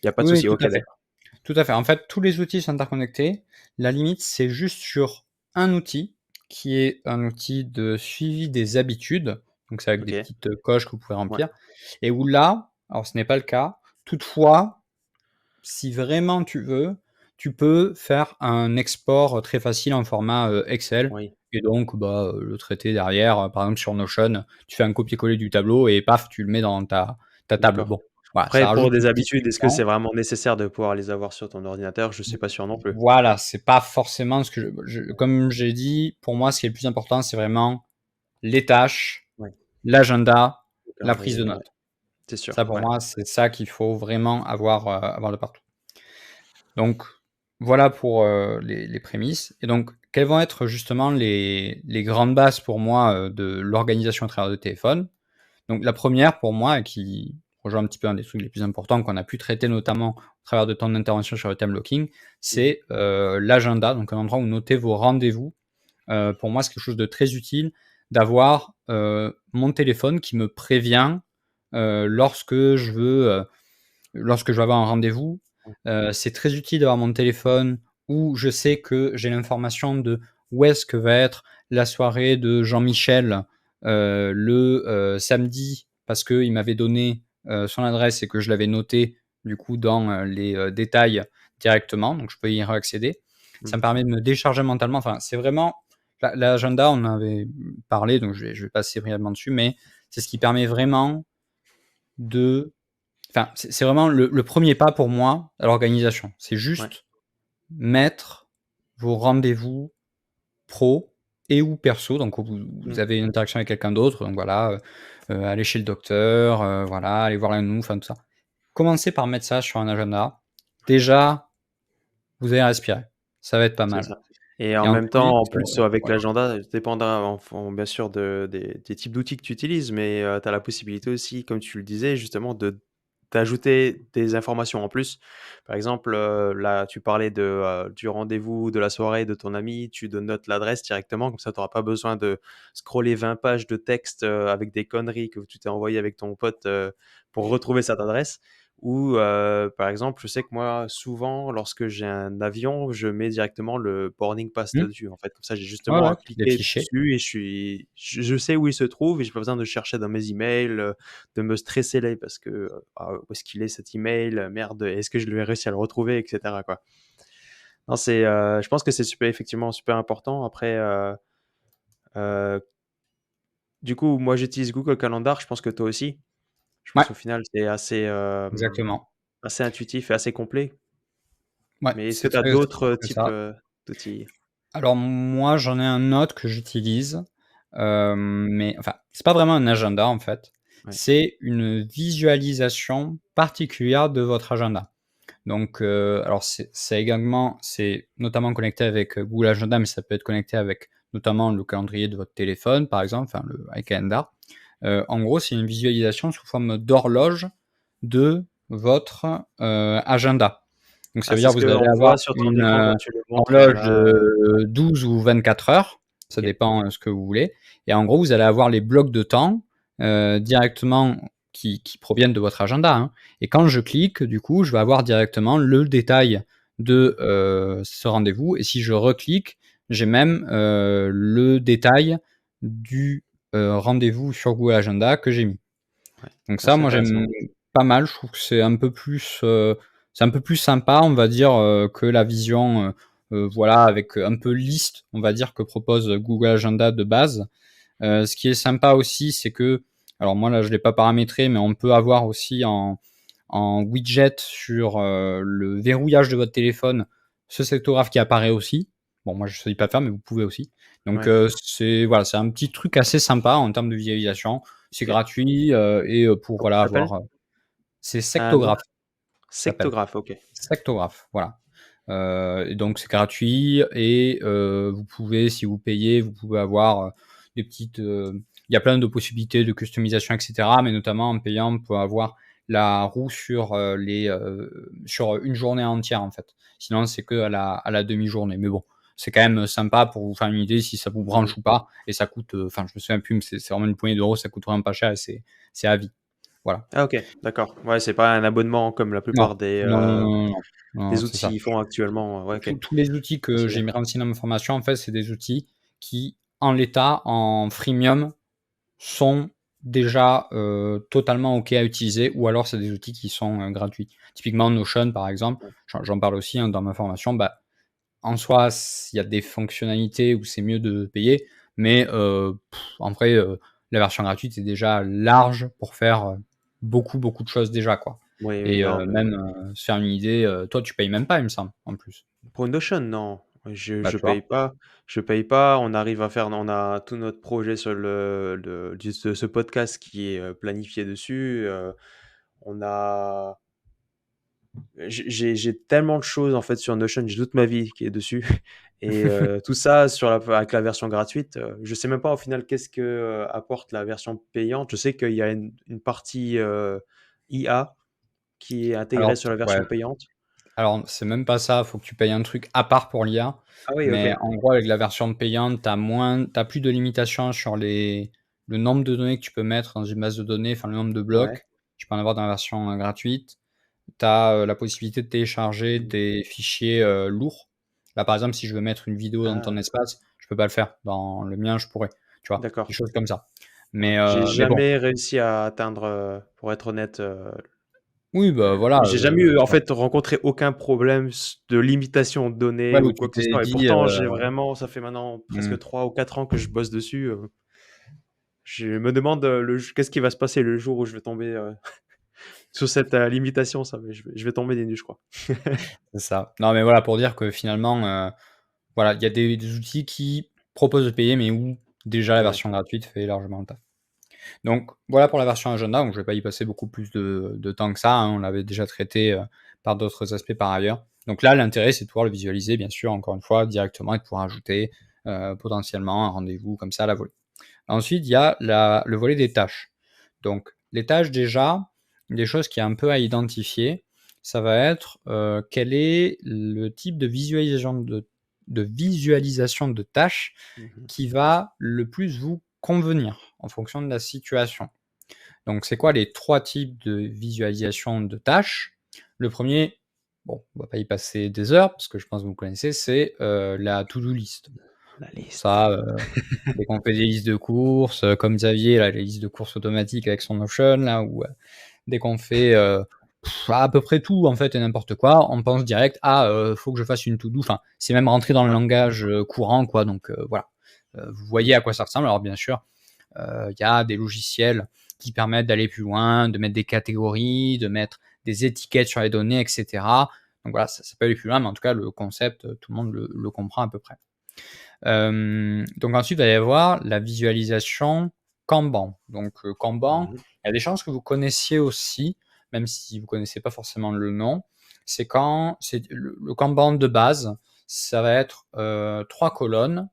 Il y a pas de Oui, oui, souci. tout OK, à fait. d'accord. Tout à fait. En fait, tous les outils sont interconnectés. La limite, c'est juste sur un outil, qui est un outil de suivi des habitudes. Donc c'est avec des OK, petites, coches que vous pouvez ouais, remplir et où là, alors ce n'est pas le cas. Toutefois, si vraiment tu veux, tu peux faire un export, très facile en format, Excel oui, et donc bah, le traiter derrière, par exemple sur Notion, tu fais un copier-coller du tableau et paf, tu le mets dans ta table. d'accord. Bon, voilà, Après, ça pour rajoute une des petite habitudes, est-ce que c'est fonction. vraiment nécessaire de pouvoir les avoir sur ton ordinateur? Je suis pas sûr non plus. Voilà, c'est pas forcément ce que comme j'ai dit, pour moi, ce qui est le plus important, c'est vraiment les tâches, Ouais, l'agenda, le la prise de calendrier, ouais, notes. c'est sûr, Ça, pour ouais. moi, c'est ça qu'il faut vraiment avoir de partout. Donc voilà pour, les prémices et donc quelles vont être justement les grandes bases pour moi, de l'organisation à travers le téléphone? Donc la première pour moi et qui rejoint un petit peu un des trucs les plus importants qu'on a pu traiter notamment au travers de ton intervention sur le time blocking, Mmh. c'est, l'agenda, donc un endroit où noter vos rendez-vous. Pour moi, c'est quelque chose de très utile d'avoir, mon téléphone qui me prévient, lorsque je vais avoir un rendez-vous. Ouais. C'est très utile d'avoir mon téléphone où je sais que j'ai l'information de où est-ce que va être la soirée de Jean-Michel, samedi parce qu'il m'avait donné, son adresse et que je l'avais noté du coup dans, les, détails directement, donc je peux y réaccéder. Ça Mmh. me permet de me décharger mentalement, enfin, c'est vraiment l'agenda, on en avait parlé, donc je vais passer brièvement dessus, mais c'est ce qui permet vraiment de enfin, c'est vraiment le 1er pas pour moi à l'organisation. C'est Ouais. juste mettre vos rendez-vous pro et ou perso, donc vous Mmh. avez une interaction avec quelqu'un d'autre, donc voilà, aller chez le docteur, voilà, aller voir la nounou, enfin tout ça. Commencez par mettre ça sur un agenda. Déjà, vous allez respirer. Ça va être pas C'est mal ça et en et même temps, ensuite, en plus, avec voilà. l'agenda, dépendant bien sûr des types d'outils que tu utilises, mais tu as la possibilité aussi, comme tu le disais, justement d'ajouter des informations en plus. Par exemple, là, tu parlais du rendez-vous, de la soirée de ton ami, tu notes l'adresse directement, comme ça tu auras pas besoin de scroller 20 pages de texte, avec des conneries que tu t'es envoyé avec ton pote, pour retrouver cette adresse. Ou, par exemple, je sais que moi, souvent, lorsque j'ai un avion, je mets directement le boarding pass Mmh, dessus, en fait. Comme ça, j'ai ouais, justement ouais, à les cliquer fichiers. dessus et je sais où il se trouve et j'ai pas besoin de chercher dans mes emails, de me stresser là parce que, «Ah, où est-ce qu'il est cet email? Merde, est-ce que je vais réussir à le retrouver?» et cetera, quoi. Non, je pense que c'est effectivement super important. Après, heu, du coup, moi, j'utilise Google Calendar, je pense que toi aussi. Je Ouais, pense au final, c'est exactement. assez intuitif et assez complet. Ouais, Mais est-ce que c'est tu as très d'autres, simple que types, ça. d'outils? Alors moi, j'en ai un autre que j'utilise, mais enfin, c'est pas vraiment un agenda en fait. Ouais, C'est une visualisation particulière de votre agenda. Donc, alors c'est notamment connecté avec, Google Agenda, mais ça peut être connecté avec notamment le calendrier de votre téléphone, par exemple, enfin le iCalendar. En gros, c'est une visualisation sous forme d'horloge de votre, agenda. Donc ça ah, veut c'est dire ce que vous allez qu'on avoir voit sur ton une, écran quand tu le montres, horloge là, de 12 ou 24 heures, ça OK. dépend, ce que vous voulez et en gros, vous allez avoir les blocs de temps, directement qui proviennent de votre agenda, hein et quand je clique, du coup, je vais avoir directement le détail de, ce rendez-vous et si je reclique, j'ai même, le détail du, rendez-vous sur Google Agenda que j'ai mis. Ouais. Donc Ah, ça, c'est moi, intéressant. j'aime pas mal. Je trouve que c'est un peu plus sympa, on va dire, que la vision, voilà, avec un peu liste, on va dire, que propose Google Agenda de base. Ce qui est sympa aussi, c'est que alors moi, là, je l'ai pas paramétré, mais on peut avoir aussi en widget sur, le verrouillage de votre téléphone, ce sectographe qui apparaît aussi. Bon, moi, je ne sais pas faire, mais vous pouvez aussi. Donc, Ouais, c'est voilà, c'est un petit truc assez sympa en termes de visualisation. C'est OK. gratuit, et pour Comment voilà ça s'appelle? avoir, c'est Un nom? Sectographe, ça s'appelle. Sectographe, OK. Sectographe, voilà. Et donc c'est gratuit et vous pouvez, si vous payez, vous pouvez avoir, des petites, il y a plein de possibilités de customisation et cetera, mais notamment en payant, on peut avoir la roue sur, sur une journée entière, en fait. Sinon, c'est qu'à la demi-journée, mais bon, c'est quand même sympa pour vous faire une idée si ça vous branche ou pas. Et ça coûte, enfin, je me souviens plus, mais c'est vraiment une poignée d'euros, ça coûte vraiment pas cher et c'est à vie. Voilà. Ah OK, d'accord. Ouais, c'est pas un abonnement comme la Non, plupart non, non, non, non, non, des c'est ça. outils font actuellement. Ouais, OK. Tous les outils que C'est j'ai bien. mis renseigner dans ma formation, en fait, c'est des outils qui, en l'état, en freemium, sont déjà totalement OK à utiliser, ou alors c'est des outils qui sont gratuits. Typiquement Notion, par exemple, Ouais. j'en parle aussi dans ma formation. Bah, en soi, il y a des fonctionnalités où c'est mieux de payer, mais en vrai, la version gratuite est déjà large pour faire beaucoup, beaucoup de choses déjà, quoi. Oui, oui, Et non, mais même se faire une idée, toi, tu payes même pas, il me semble, en plus. pour Notion, non, je Bah, je tu vois? paye pas. Je paye pas. On a tout notre projet sur ce podcast qui est, planifié dessus, on a j'ai tellement de choses, en fait, sur Notion, j'ai toute ma vie qui est dessus et tout ça avec la version gratuite, je sais même pas, au final, qu'est-ce que, apporte la version payante. Je sais qu'il y a une partie, IA qui est intégrée Alors, sur la ouais. version payante. Alors, c'est même pas ça, faut que tu payes un truc à part pour l'IA. Ah oui, OK. Mais en gros, avec la version payante, t'as plus de limitations sur le nombre de données que tu peux mettre dans une base de données, enfin le nombre de Ouais. blocs. Tu peux en avoir dans la version gratuite. Tu as la possibilité de télécharger Mmh. des fichiers lourds. Là, par exemple, si je veux mettre une vidéo dans ton Ah, espace, je peux pas le faire. Dans le mien, je pourrais. Tu vois, des d'accord. choses comme ça. Ouais. Mais, J'ai mais bon, jamais réussi à atteindre, pour être honnête, oui, bah voilà. j'ai jamais eu, en fait, rencontré aucun problème de limitation de Ouais, données où ou tu quoi que ce t'es soit et dit, pourtant j'ai vraiment ça fait maintenant hmm, presque 3 ou 4 ans que je bosse dessus, je me demande, qu'est-ce qui va se passer le jour où je vais tomber, sous cette, limitation, ça mais je vais tomber des nues, je crois. c'est ça. Non, mais voilà, pour dire que finalement, voilà, il y a des outils qui proposent de payer, mais où déjà la Ouais. version gratuite fait largement le taf. Donc voilà pour la version agenda, donc je vais pas y passer beaucoup plus de temps que ça, hein, on l'avait déjà traité par d'autres aspects par ailleurs. Donc là, l'intérêt, c'est de pouvoir le visualiser, bien sûr, encore une fois, directement et de pouvoir ajouter potentiellement un rendez-vous comme ça à la volée. Ensuite, il y a le volet des tâches. Donc les tâches, déjà, des choses qui est un peu à identifier, ça va être quel est le type de visualisation de tâches Mmh. qui va le plus vous convenir en fonction de la situation. Donc, c'est quoi les 3 types de visualisation de tâches? Le premier, bon, on va pas y passer des heures parce que je pense que vous connaissez, c'est la to-do list. La Bon, liste. ça, dès qu'on fait des listes de courses, comme Xavier, là, les listes de courses automatiques avec son Notion, là, ou dès qu'on fait à peu près tout, en fait, et n'importe quoi, on pense direct, ah, faut que je fasse une to-do. Enfin, c'est même rentré dans le Ouais. langage courant, quoi. Donc, voilà. Vous voyez à quoi ça ressemble. Alors, bien sûr, il y a des logiciels qui permettent d'aller plus loin, de mettre des catégories, de mettre des étiquettes sur les données, etc. Donc voilà, ça peut aller plus loin, mais en tout cas, le concept, tout le monde le comprend à peu près. Donc ensuite, il va y avoir la visualisation Kanban. Donc Kanban, Mmh. il y a des chances que vous connaissiez aussi, même si vous ne connaissez pas forcément le nom. C'est quand c'est le Kanban de base, ça va être 3 colonnes.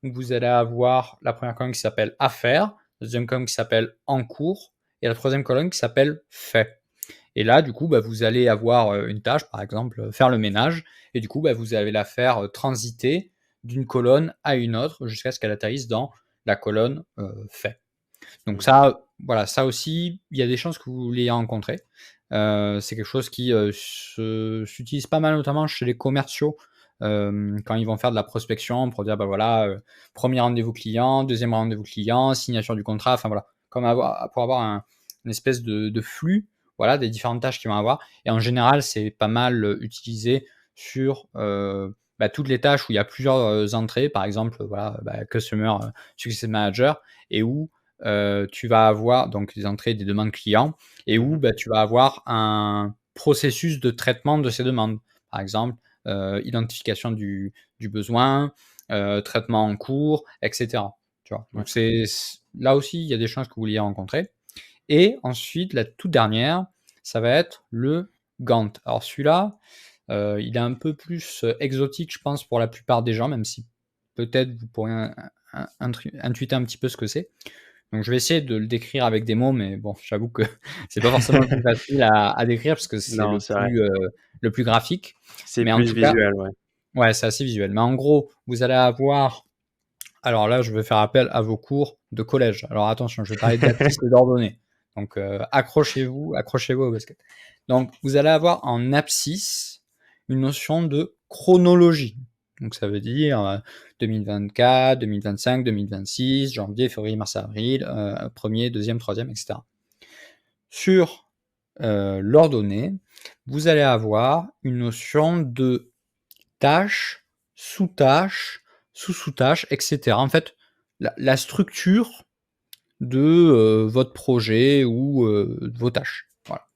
Donc vous allez avoir la première colonne qui s'appelle Affaires, la deuxième colonne qui s'appelle En cours, et la troisième colonne qui s'appelle Fait. Et là, du coup, bah, vous allez avoir une tâche, par exemple, faire le ménage, et du coup, bah, vous allez la faire transiter d'une colonne à une autre jusqu'à ce qu'elle atterrisse dans la colonne fait. Donc Mmh. ça, voilà, ça aussi, il y a des chances que vous l'ayez rencontré. C'est quelque chose qui s'utilise pas mal, notamment chez les commerciaux, quand ils vont faire de la prospection pour dire, bah voilà, premier rendez-vous client, deuxième rendez-vous client, signature du contrat, enfin voilà, pour avoir une espèce de flux, voilà, des différentes tâches qu'ils vont avoir. Et en général, c'est pas mal utilisé sur bah, toutes les tâches où il y a plusieurs entrées, par exemple, voilà, bah, Customer Success Manager, et où tu vas avoir donc les entrées des demandes clients, et où Mmh. bah, tu vas avoir un processus de traitement de ces demandes. Par exemple, identification du besoin, traitement en cours, etc. Tu vois? Ouais. Donc là aussi, il y a des chances que vous l'ayez rencontré. Et ensuite, la toute dernière, ça va être le Gantt. Alors celui-là, il est un peu plus exotique, je pense, pour la plupart des gens, même si peut-être vous pourriez intuiter un petit peu ce que c'est. Donc je vais essayer de le décrire avec des mots, mais bon, j'avoue que c'est pas forcément le plus facile à décrire parce que c'est Non, c'est vrai. le plus graphique. C'est Mais en plus tout cas, visuel, ouais. Ouais, c'est assez visuel. Mais en gros, vous allez avoir... Alors là, je vais faire appel à vos cours de collège. Alors attention, je vais parler d'abscisse et d'ordonnée. Donc accrochez-vous au basket. Donc vous allez avoir en abscisse une notion de chronologie. Donc ça veut dire 2024, 2025, 2026, janvier, février, mars, avril, premier, deuxième, troisième, etc. Sur l'ordonnée, vous allez avoir une notion de tâches, sous-tâches, sous-sous-tâches, etc. En fait, la structure de votre projet ou de vos tâches. Voilà.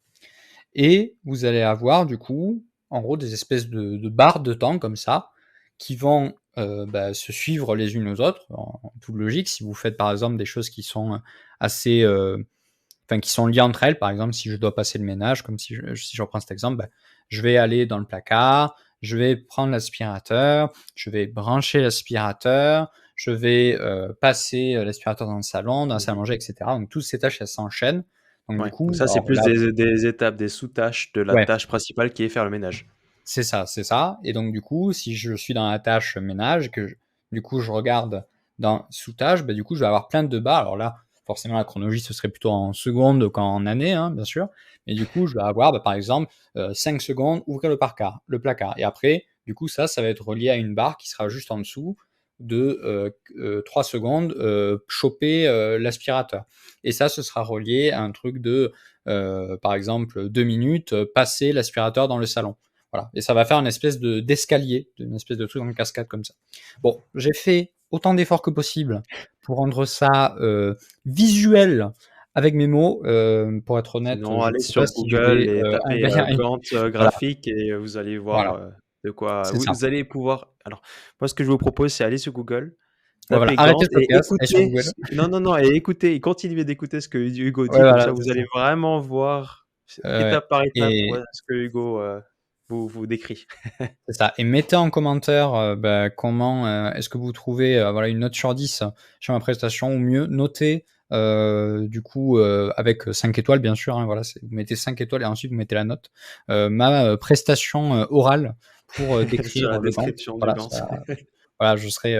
Et vous allez avoir du coup, en gros, des espèces de barres de temps comme ça, qui vont se suivre les unes aux autres, en toute logique. Si vous faites par exemple des choses qui sont assez... qui sont liées entre elles, par exemple, si je dois passer le ménage, comme si je reprends cet exemple, je vais aller dans le placard, je vais prendre l'aspirateur, je vais brancher l'aspirateur, je vais passer l'aspirateur dans le salon, dans la salle à manger, etc. Donc, toutes ces tâches, elles s'enchaînent. Donc, du Ouais. Donc coup, ça, c'est alors plus là, des étapes, des sous-tâches de la ouais, tâche principale qui est faire le ménage. c'est ça, c'est ça. Et donc, du coup, si je suis dans la tâche ménage, du coup, je regarde dans sous-tâche, du coup, je vais avoir plein de barres. Alors là, forcément, la chronologie, ce serait plutôt en secondes qu'en années, hein, bien sûr. Mais du coup, je vais avoir, par exemple, 5 secondes, ouvrir le placard. Et après, du coup, ça va être relié à une barre qui sera juste en dessous de 3 secondes, choper l'aspirateur. Et ça, ce sera relié à un truc de, par exemple, 2 minutes, passer l'aspirateur dans le salon. Voilà. Et ça va faire une espèce d'escalier, une espèce de truc en cascade comme ça. Bon, j'ai fait autant d'efforts que possible pour rendre ça visuel avec mes mots. Pour être honnête, Sinon, je ne allez sais pas sur si je Google vais et tapez arriver à... Gantt Voilà, graphique et vous allez voir voilà, de quoi. c'est ça. Vous allez pouvoir. Alors, moi, ce que je vous propose, c'est aller sur Google, Ouais, voilà. taper Arrêtez Gantt le et podcast, allez sur écouter. Google. Non, non, non, et écoutez, et continuez d'écouter ce que Hugo Ouais, dit. Comme voilà, ça, c'est vous ça. allez vraiment voir Ouais. étape par étape Et ce que Hugo vous décrit. c'est ça. Et mettez en commentaire comment est-ce que vous trouvez voilà, une note sur 10 sur ma prestation, ou mieux, notez du coup avec 5 étoiles bien sûr, hein, voilà, vous mettez 5 étoiles et ensuite vous mettez la note. Ma prestation orale pour Sur la décrire le Gantt. description du Voilà, Gantt. voilà, je serais,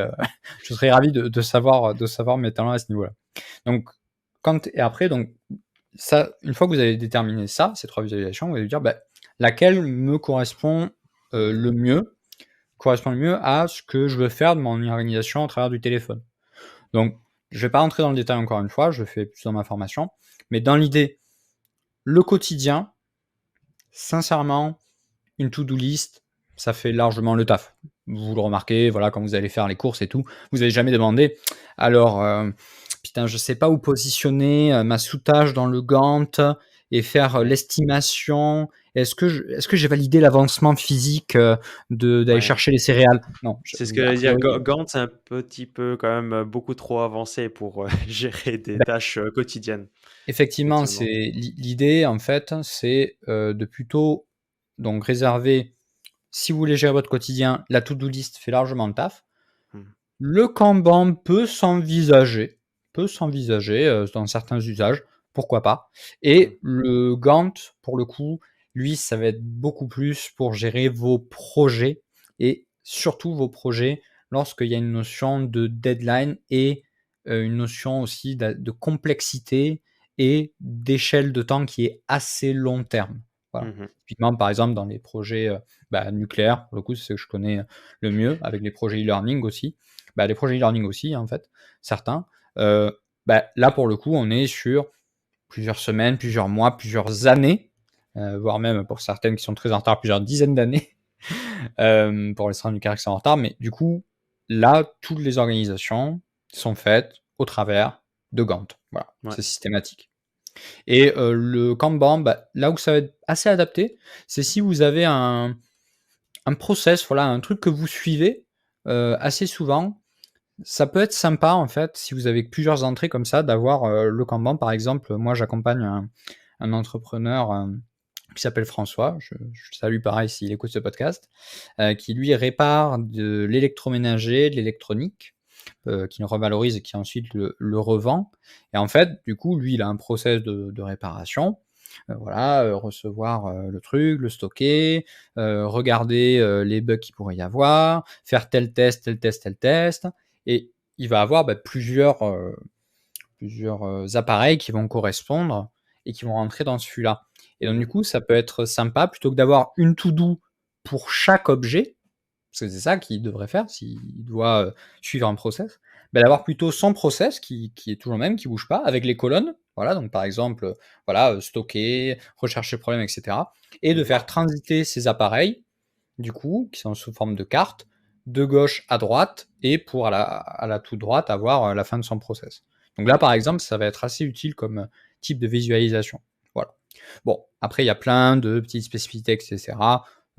je serais ravi de savoir mes talents à ce niveau-là. Donc, et après, donc, ça, une fois que vous avez déterminé ça, ces 3 visualisations, vous allez dire laquelle me correspond correspond le mieux à ce que je veux faire de mon organisation à travers du téléphone. Donc, je ne vais pas rentrer dans le détail encore une fois, je le fais plus dans ma formation, mais dans l'idée, le quotidien, sincèrement, une to-do list, ça fait largement le taf. Vous le remarquez, voilà, quand vous allez faire les courses et tout, vous n'allez jamais demander, alors, putain, je sais pas où positionner ma sous-tâche dans le Gantt et faire Ouais. l'estimation. Est-ce que j'ai validé l'avancement physique d'aller Ouais. chercher les céréales? Non, C'est ce que a j'allais dire. priori, Gantt, c'est un petit peu quand même beaucoup trop avancé pour gérer des bah, tâches quotidiennes, effectivement, effectivement. c'est l'idée en fait, c'est de plutôt donc réserver, si vous voulez gérer votre quotidien, la to-do list fait largement le taf. Mmh. Le Kanban peut s'envisager dans certains usages, pourquoi pas. Mmh. Et le Gantt, pour le coup, lui, ça va être beaucoup plus pour gérer vos projets, et surtout vos projets lorsqu'il y a une notion de deadline et une notion aussi de complexité et d'échelle de temps qui est assez long terme. Voilà. Mmh. Typiquement, par exemple, dans les projets nucléaires, pour le coup, c'est ce que je connais le mieux, avec les projets e-learning aussi. Les projets e-learning aussi, en fait, certains. Là, pour le coup, on est sur plusieurs semaines, plusieurs mois, plusieurs années, voire même pour certaines qui sont très en retard, plusieurs dizaines d'années, pour les centres nucléaires qui sont en retard. Mais du coup, là, toutes les organisations sont faites au travers de Gantt. Voilà, Ouais. c'est systématique. Et le Kanban, là où ça va être assez adapté, c'est si vous avez un process, voilà, un truc que vous suivez assez souvent. Ça peut être sympa, en fait, si vous avez plusieurs entrées comme ça, d'avoir le Kanban. Par exemple, moi, j'accompagne un entrepreneur qui s'appelle François. Je le salue pareil s'il écoute ce podcast, qui lui répare de l'électroménager, de l'électronique, qui le revalorise et qui ensuite le revend. Et en fait, du coup, lui, il a un process de réparation. voilà, recevoir le truc, le stocker, regarder les bugs qu'il pourrait y avoir, faire tel test, tel test, tel test, et il va avoir plusieurs appareils qui vont correspondre et qui vont rentrer dans ce flux-là. Et donc, du coup, ça peut être sympa, plutôt que d'avoir une to-do pour chaque objet, parce que c'est ça qu'il devrait faire s'il doit suivre un process, d'avoir plutôt son process qui est toujours le même, qui bouge pas, avec les colonnes. Voilà, donc par exemple, voilà, stocker, rechercher le problème, etc. Et de faire transiter ces appareils, du coup, qui sont sous forme de carte, de gauche à droite, et pour à la toute droite avoir la fin de son process. Donc là, par exemple, ça va être assez utile comme type de visualisation. Voilà. Bon, après, il y a plein de petites spécificités, etc.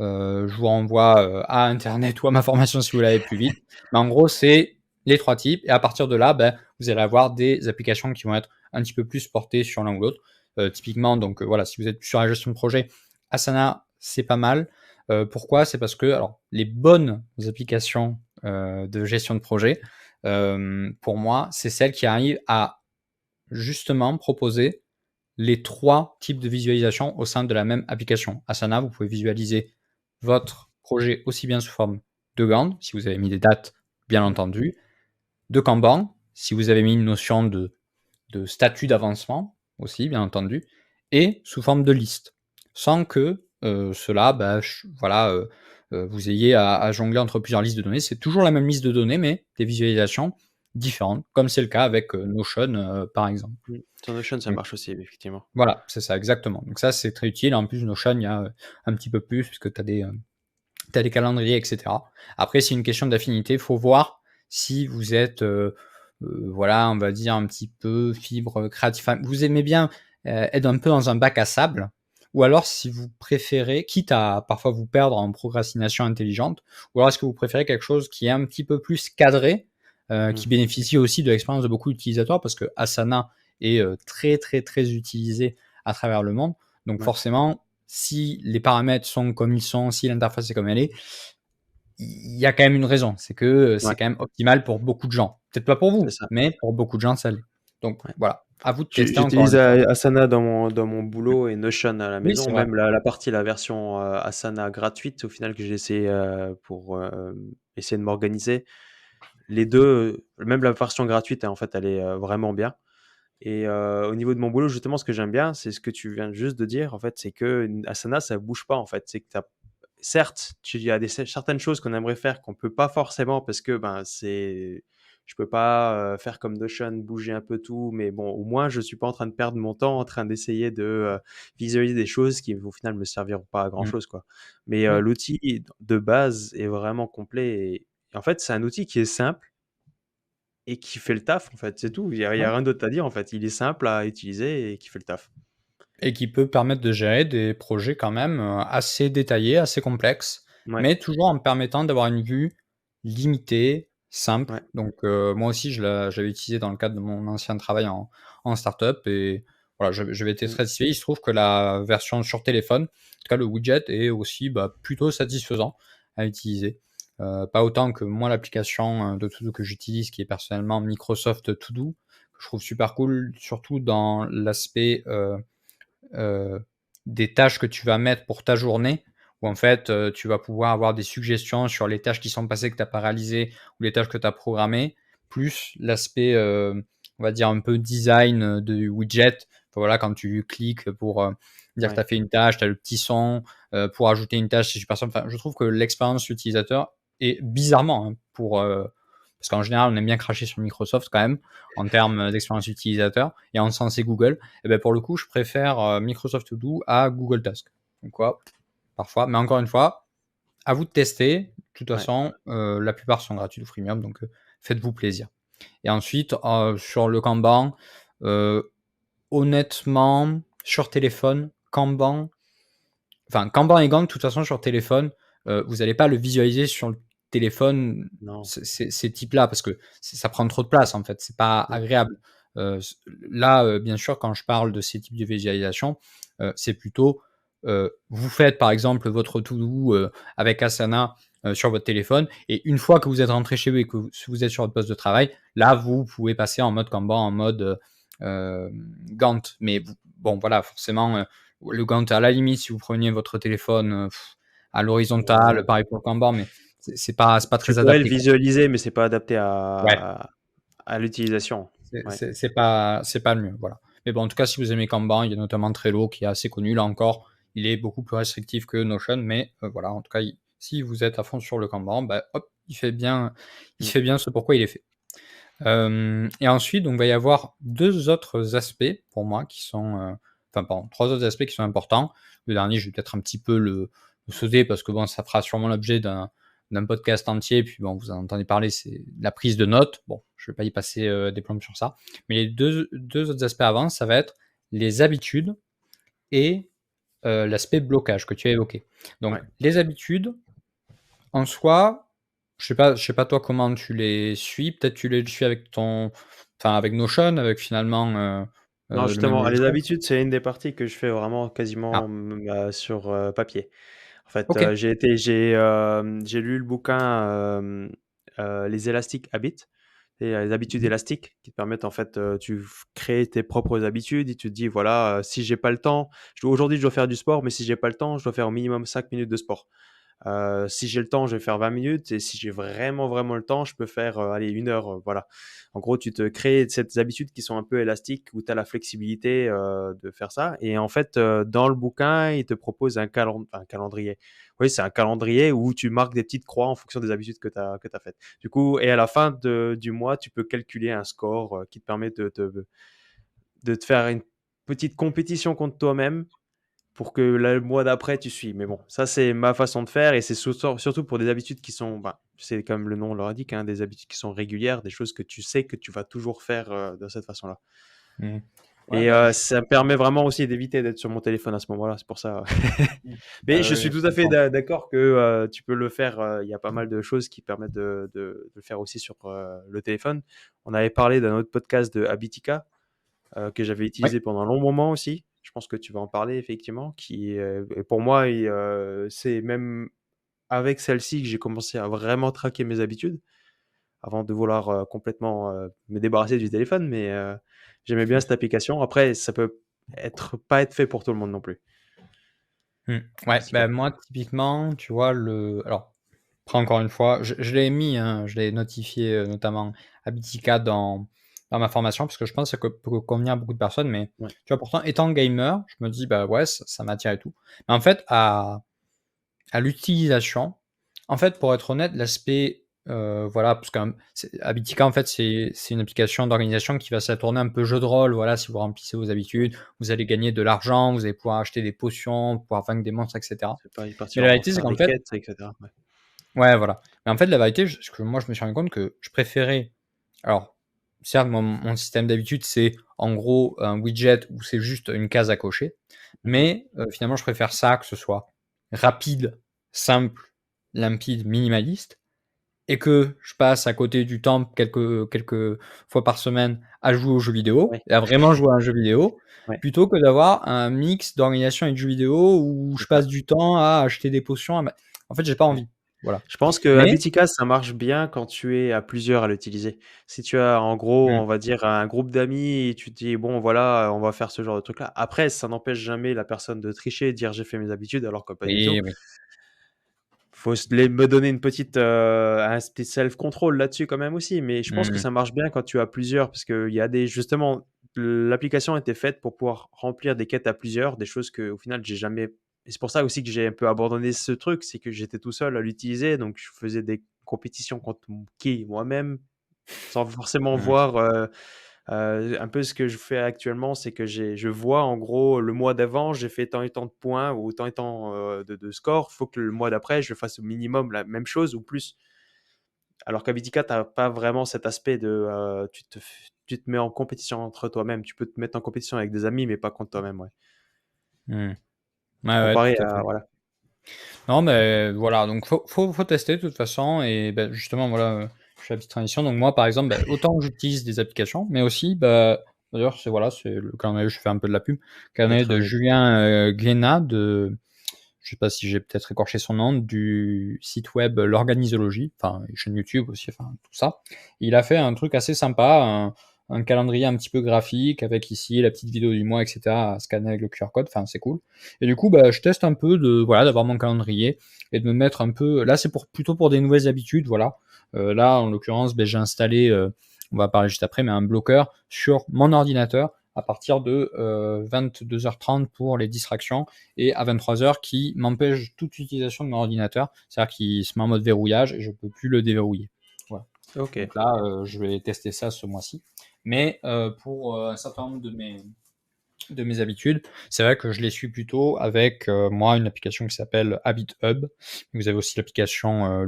Je vous renvoie à Internet ou à ma formation si vous l'avez plus vite. Mais en gros, c'est les 3 types. Et à partir de là, vous allez avoir des applications qui vont être un petit peu plus portées sur l'un ou l'autre. Typiquement, donc voilà, si vous êtes sur la gestion de projet, Asana, c'est pas mal. Pourquoi? C'est parce que alors, les bonnes applications de gestion de projet, pour moi, c'est celles qui arrivent à justement proposer les 3 types de visualisation au sein de la même application. Asana, vous pouvez visualiser votre projet aussi bien sous forme de Gantt, si vous avez mis des dates, bien entendu, de Kanban, si vous avez mis une notion de statut d'avancement aussi, bien entendu, et sous forme de liste, sans que cela, voilà, vous ayez à jongler entre plusieurs listes de données. C'est toujours la même liste de données, mais des visualisations différentes, comme c'est le cas avec Notion, par exemple. Sur Notion, ça Donc, marche aussi, effectivement. voilà, c'est ça, exactement. Donc ça, c'est très utile. En plus, Notion, il y a un petit peu plus, puisque tu as des calendriers, etc. Après, c'est une question d'affinité. Il faut voir si vous êtes, voilà, on va dire un petit peu fibre créative. Enfin, vous aimez bien être un peu dans un bac à sable, ou alors si vous préférez, quitte à parfois vous perdre en procrastination intelligente, ou alors est-ce que vous préférez quelque chose qui est un petit peu plus cadré, qui bénéficie aussi de l'expérience de beaucoup d'utilisateurs, parce que Asana est très très très utilisé à travers le monde. Donc forcément, si les paramètres sont comme ils sont, si l'interface est comme elle est, il y a quand même une raison. C'est que c'est quand même optimal pour beaucoup de gens. Peut-être pas pour vous, mais pour beaucoup de gens, ça l'est. Donc voilà, à vous de tester encore J'utilise une fois. Asana dans mon boulot et Notion à la Oui, maison. c'est vrai. Même la version Asana gratuite, au final, que j'ai essayé pour essayer de m'organiser. Les deux, même la version gratuite, en fait, elle est vraiment bien. Et au niveau de mon boulot, justement, ce que j'aime bien, c'est ce que tu viens juste de dire, en fait, c'est que Asana, ça bouge pas, en fait. C'est que certes, il y a certaines choses qu'on aimerait faire qu'on peut pas forcément parce que je peux pas faire comme Notion, bouger un peu tout, mais bon, au moins, je suis pas en train de perdre mon temps en train d'essayer de visualiser des choses qui, au final, me serviront pas à grand Mmh. chose, quoi. Mais Oui. l'outil de base est vraiment complet et en fait, c'est un outil qui est simple et qui fait le taf, en fait, c'est tout. Il y a Ouais. rien d'autre à dire, en fait. Il est simple à utiliser et qui fait le taf. Et qui peut permettre de gérer des projets quand même assez détaillés, assez complexes, Ouais, mais toujours en permettant d'avoir une vue limitée, simple. ouais. Donc moi aussi, j'avais utilisé dans le cadre de mon ancien travail en startup, et voilà, j'avais été Mmh. satisfait. Il se trouve que la version sur téléphone, en tout cas le widget, est aussi plutôt satisfaisant à utiliser. Pas autant que moi l'application de To-Do que j'utilise, qui est personnellement Microsoft To-Do, que je trouve super cool, surtout dans l'aspect des tâches que tu vas mettre pour ta journée, où en fait, tu vas pouvoir avoir des suggestions sur les tâches qui sont passées que tu as pas réalisées, ou les tâches que tu as programmées, plus l'aspect, on va dire un peu design de widget. Enfin, voilà, quand tu cliques pour dire que tu Ouais. as fait une tâche, tu as le petit son, pour ajouter une tâche, c'est super simple. Enfin, je trouve que l'expérience utilisateur est bizarrement, hein, parce qu'en général, on aime bien cracher sur Microsoft quand même, en termes d'expérience utilisateur, et en sens c'est Google. Et ben pour le coup, je préfère Microsoft To Do à Google Task. Donc quoi, parfois. Mais encore une fois, à vous de tester. De toute Ouais. façon, la plupart sont gratuits ou freemium, donc faites-vous plaisir. Et ensuite, sur le Kanban, euh, honnêtement, sur téléphone, Kanban et Gantt, de toute façon, sur téléphone, vous n'allez pas le visualiser sur le téléphone, Non. ces types-là, parce que ça prend trop de place, en fait. C'est pas Mmh. agréable. Là, bien sûr, quand je parle de ces types de visualisation, c'est plutôt, vous faites, par exemple, votre to-do avec Asana sur votre téléphone, et une fois que vous êtes rentré chez vous et que vous êtes sur votre poste de travail, là, vous pouvez passer en mode Kanban, en mode Gantt. Mais bon, voilà, forcément, Le Gantt, à la limite, si vous preniez votre téléphone à l'horizontale, pareil pour le Kanban, mais c'est pas Tu très pourrais le adapté, quoi. visualiser, mais c'est pas adapté Ouais, à l'utilisation. Ouais. c'est pas le mieux, voilà. Mais bon, en tout cas, si vous aimez Kanban, il y a notamment Trello qui est assez connu. Là encore, il est beaucoup plus restrictif que Notion, mais voilà, en tout cas, si vous êtes à fond sur le Kanban, bah, hop, il fait bien ce pourquoi il est fait. Et ensuite, donc, il va y avoir 2 autres aspects pour moi qui sont, enfin, pardon, 3 autres aspects qui sont importants. Le dernier, je vais peut-être un petit peu le sauter parce que bon, ça fera sûrement l'objet d'un podcast entier. Puis bon, vous en entendez parler, c'est la prise de notes. Bon, je vais pas y passer des plombes sur ça. Mais les deux autres aspects avant, ça va être les habitudes et l'aspect blocage que tu as évoqué. Donc, Ouais. les habitudes, en soi, je sais pas toi comment tu les suis. Peut-être tu les suis avec avec Notion, avec finalement Non, le même justement, les logiciel. habitudes, c'est une des parties que je fais vraiment Ah, quasiment sur papier. En fait, ok. j'ai lu le bouquin Les Elastic Habits, et les habitudes Mhm. élastiques qui te permettent en fait, crées tes propres habitudes et tu te dis voilà, si j'ai pas le temps, aujourd'hui je dois faire du sport, mais si j'ai pas le temps, je dois faire au minimum 5 minutes de sport. Si j'ai le temps, je vais faire 20 minutes et si j'ai vraiment, vraiment le temps, je peux faire, allez 1 heure, voilà. En gros, tu te crées ces habitudes qui sont un peu élastiques où tu as la flexibilité, de faire ça et en fait, dans le bouquin, il te propose un calendrier. Oui, c'est un calendrier où tu marques des petites croix en fonction des habitudes que tu as faites. Du coup et à la fin du mois, tu peux calculer un score, qui te permet de te faire une petite compétition contre toi-même pour que le mois d'après, tu suis. Mais bon, ça, c'est ma façon de faire et c'est surtout pour des habitudes qui sont, ben, c'est comme le nom l'indique, hein, des habitudes qui sont régulières, des choses que tu sais que tu vas toujours faire de cette façon-là. Mhm. Ouais, Et bah, ça me permet vraiment aussi d'éviter d'être sur mon téléphone à ce moment-là, c'est pour ça. Mais je suis je tout à fait comprends. d'accord que tu peux le faire. Il y a pas mal de choses qui permettent de le faire aussi sur le téléphone. On avait parlé d'un autre podcast de Habitica que j'avais Oui. utilisé pendant un long moment aussi. Je pense que tu vas en parler effectivement. Et pour moi, c'est même avec celle-ci que j'ai commencé à vraiment traquer mes habitudes avant de vouloir complètement me débarrasser du téléphone. Mais j'aimais bien cette application. Après, ça peut pas être fait pour tout le monde non plus. Ouais, C'est bah, comme- moi, typiquement, tu vois, alors, après, encore une fois, je l'ai mis, hein, je l'ai notifié, notamment Habitica dans ma formation, parce que je pense que ça peut convenir à beaucoup de personnes, mais Ouais. tu vois, pourtant, étant gamer, je me dis, bah ouais, ça m'attire et tout. Mais en fait, à l'utilisation, en fait, pour être honnête, l'aspect, voilà, parce que Habitica, en fait, c'est une application d'organisation qui va se tourner un peu jeu de rôle. Voilà, si vous remplissez vos habitudes, vous allez gagner de l'argent, vous allez pouvoir acheter des potions, pouvoir vaincre des monstres, et cetera. C'est pas y Mais partir la en vérité, c'est faire qu'en des fait, quêtes, etc. Ouais. ouais, voilà. Mais en fait, la vérité, ce que moi, je me suis rendu compte que je préférais, alors, certes, mon système d'habitude, c'est en gros un widget où c'est juste une case à cocher, Mhm. mais finalement, je préfère ça, que ce soit rapide, simple, limpide, minimaliste, et que je passe à côté du temps quelques fois par semaine à jouer aux jeux vidéo, Ouais. et à vraiment jouer à un jeu vidéo, Ouais. plutôt que d'avoir un mix d'organisation et de jeux vidéo où je C'est ça. passe du temps à acheter des potions. En fait, j'ai pas Ouais. envie. Voilà. Je pense que Mais Habitica, ça marche bien quand tu es à plusieurs à l'utiliser. Si tu as, en gros, mmh, on va dire, un groupe d'amis et tu te dis, bon, voilà, on va faire ce genre de truc-là. Après, ça n'empêche jamais la personne de tricher et de dire j'ai fait mes habitudes, alors que pas du tout. oui, oui. Faut me donner un petit self-control là-dessus quand même aussi. Mais je pense que Mmh, ça marche bien quand tu as plusieurs parce qu'il y a justement, l'application était faite pour pouvoir remplir des quêtes à plusieurs, des choses que, au final, j'ai jamais. Et c'est pour ça aussi que j'ai un peu abandonné ce truc, c'est que j'étais tout seul à l'utiliser, donc je faisais des compétitions contre moi-même, sans forcément mmh, voir un peu ce que je fais actuellement, c'est que je vois en gros le mois d'avant, j'ai fait tant et tant de points ou tant et tant de score. Il faut que le mois d'après, je fasse au minimum la même chose ou plus. Alors qu'à Vitica, tu n'as pas vraiment cet aspect de tu te mets en compétition entre toi-même. Tu peux te mettre en compétition avec des amis, mais pas contre toi-même. Ouais. mmh. Ouais, ouais, Comparé tout à à. fait. Voilà. Non, mais voilà, donc faut tester de toute façon et bah, justement, voilà, je fais la petite transition. Donc moi, par exemple, bah, autant j'utilise des applications, mais aussi, bah, d'ailleurs, c'est le calendrier, je fais un peu de la pub, Ouais, calendrier très de bien. Julien, Glénat je sais pas si j'ai peut-être écorché son nom, du site web L'Organisologie, enfin, chaîne YouTube aussi, enfin, tout ça. Il a fait un truc assez sympa, un calendrier un petit peu graphique avec ici la petite vidéo du mois, etc. à scanner avec le QR code. Enfin, c'est cool. Et du coup, je teste un peu d'avoir mon calendrier et de me mettre un peu. Là, c'est plutôt pour des nouvelles habitudes, voilà. Là, en l'occurrence, j'ai installé, on va parler juste après, mais un bloqueur sur mon ordinateur à partir de 22h30 pour les distractions et à 23h qui m'empêche toute utilisation de mon ordinateur, c'est-à-dire qu'il se met en mode verrouillage et je ne peux plus le déverrouiller. Voilà. Ok. Donc là, je vais tester ça ce mois-ci. Mais pour un certain nombre de mes habitudes, c'est vrai que je les suis plutôt avec moi une application qui s'appelle Habit Hub. Vous avez aussi l'application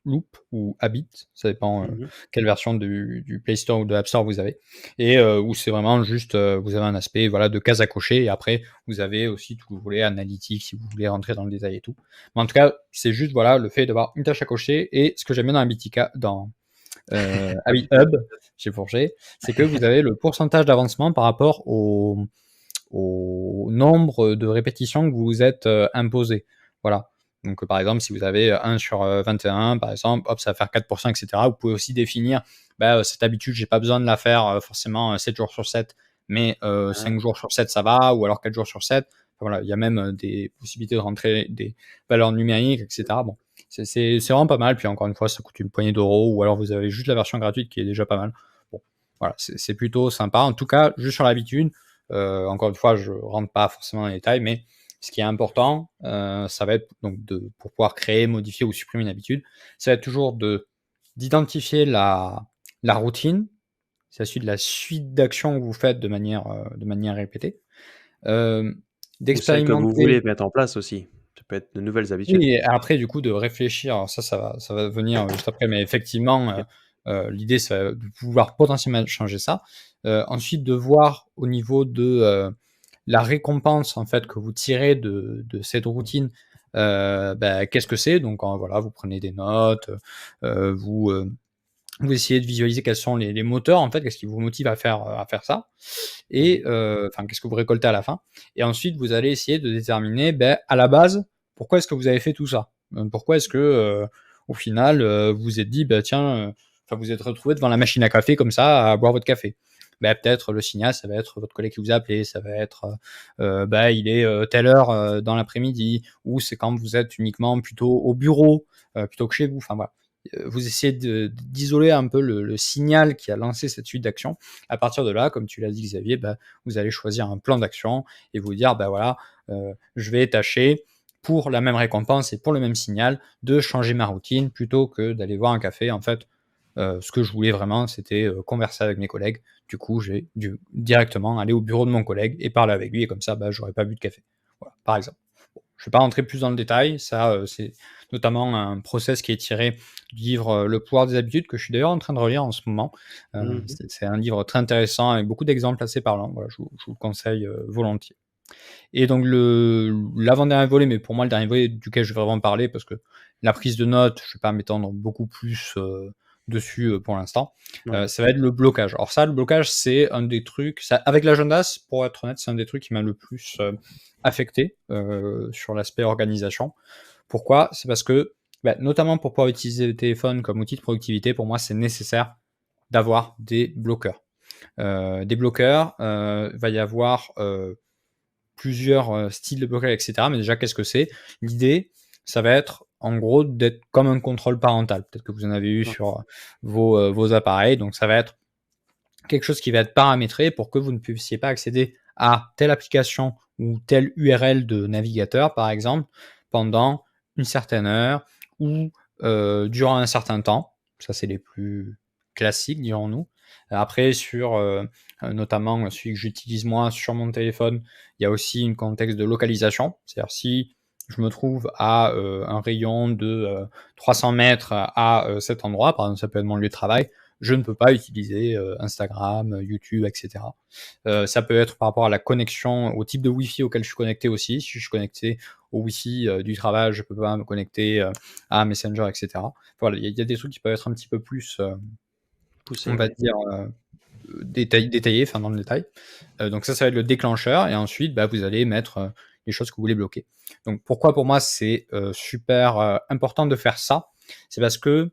Loop ou Habit, ça dépend quelle version du Play Store ou de l'App Store vous avez, et où c'est vraiment juste vous avez un aspect voilà de cases à cocher et après vous avez aussi tout ce que vous voulez analytique si vous voulez rentrer dans le détail et tout. Mais en tout cas c'est juste voilà le fait d'avoir une tâche à cocher et ce que j'aime bien dans Habitica dans Habit Hub, j'ai fourché, c'est que vous avez le pourcentage d'avancement par rapport au nombre de répétitions que vous vous êtes imposé. Voilà. Donc, par exemple, si vous avez 1 sur 21, par exemple, hop, ça va faire 4%, etc. Vous pouvez aussi définir, cette habitude, j'ai pas besoin de la faire forcément 7 jours sur 7, mais 5 jours sur 7, ça va, ou alors 4 jours sur 7. Enfin, voilà, il y a même des possibilités de rentrer des valeurs numériques, etc. Bon, c'est vraiment pas mal. Puis encore une fois, ça coûte une poignée d'euros, ou alors vous avez juste la version gratuite qui est déjà pas mal. Bon, voilà, c'est plutôt sympa. En tout cas, juste sur l'habitude, encore une fois, je rentre pas forcément dans les détails, mais ce qui est important, ça va être donc pour pouvoir créer, modifier ou supprimer une habitude, ça va être toujours d'identifier la routine, c'est la suite d'actions que vous faites de manière répétée, Ou celles que vous d'expérimenter. voulez mettre en place aussi. Ça peut être de nouvelles habitudes. Oui, et après, du coup, de réfléchir, alors ça va venir juste après, mais effectivement, Ok. l'idée, c'est de pouvoir potentiellement changer ça. Ensuite, de voir au niveau de la récompense, en fait, que vous tirez de cette routine, qu'est-ce que c'est? Donc, voilà, vous prenez des notes, vous essayez de visualiser quels sont les moteurs, en fait, qu'est-ce qui vous motive à faire ça? Et enfin, qu'est-ce que vous récoltez à la fin? Et ensuite, vous allez essayer de déterminer, à la base, pourquoi est-ce que vous avez fait tout ça? Pourquoi est-ce que, au final, vous vous êtes dit, tiens, enfin, vous êtes retrouvé devant la machine à café comme ça, à boire votre café. Peut-être le signal, ça va être votre collègue qui vous a appelé, ça va être, il est telle heure dans l'après-midi, ou c'est quand vous êtes uniquement plutôt au bureau, plutôt que chez vous. Enfin voilà, vous essayez d'isoler un peu le signal qui a lancé cette suite d'actions. À partir de là, comme tu l'as dit Xavier, vous allez choisir un plan d'action et vous dire, voilà, je vais tâcher pour la même récompense et pour le même signal de changer ma routine plutôt que d'aller voir un café. En fait, ce que je voulais vraiment, c'était converser avec mes collègues. Du coup, j'ai dû directement aller au bureau de mon collègue et parler avec lui et comme ça, j'aurais pas bu de café. Voilà, par exemple. Bon, je ne vais pas rentrer plus dans le détail. Ça, c'est notamment un process qui est tiré du livre Le pouvoir des habitudes, que je suis d'ailleurs en train de relire en ce moment. Mhm. C'est un livre très intéressant avec beaucoup d'exemples assez parlants. Voilà, je vous le conseille volontiers. Et donc, l'avant-dernier volet, mais pour moi, le dernier volet duquel je vais vraiment parler, parce que la prise de notes, je ne vais pas m'étendre beaucoup plus dessus pour l'instant, Ouais. ça va être le blocage. Alors ça, le blocage, c'est un des trucs, avec l'agenda, pour être honnête, c'est un des trucs qui m'a le plus affecté sur l'aspect organisation. Pourquoi? C'est parce que, notamment pour pouvoir utiliser le téléphone comme outil de productivité, pour moi, c'est nécessaire d'avoir des bloqueurs. Des bloqueurs, il va y avoir plusieurs styles de blocage, etc. Mais déjà, qu'est-ce que c'est? L'idée, ça va être en gros d'être comme un contrôle parental. Peut-être que vous en avez eu Ouais. sur vos appareils. Donc, ça va être quelque chose qui va être paramétré pour que vous ne puissiez pas accéder à telle application ou telle URL de navigateur, par exemple, pendant une certaine heure ou durant un certain temps. Ça, c'est les plus classiques, dirons-nous. Après, sur notamment celui que j'utilise moi sur mon téléphone, il y a aussi un contexte de localisation. C'est-à-dire si je me trouve à un rayon de 300 mètres à cet endroit, par exemple, ça peut être mon lieu de travail, je ne peux pas utiliser Instagram, YouTube, etc. Ça peut être par rapport à la connexion, au type de Wi-Fi auquel je suis connecté aussi. Si je suis connecté au Wi-Fi du travail, je ne peux pas me connecter à Messenger, etc. Voilà, il y a des trucs qui peuvent être un petit peu plus, on Poussé, va ouais. dire, détaillés, enfin dans le détail. Donc ça va être le déclencheur. Et ensuite, vous allez mettre les choses que vous voulez bloquer. Donc pourquoi pour moi c'est super important de faire ça? C'est parce que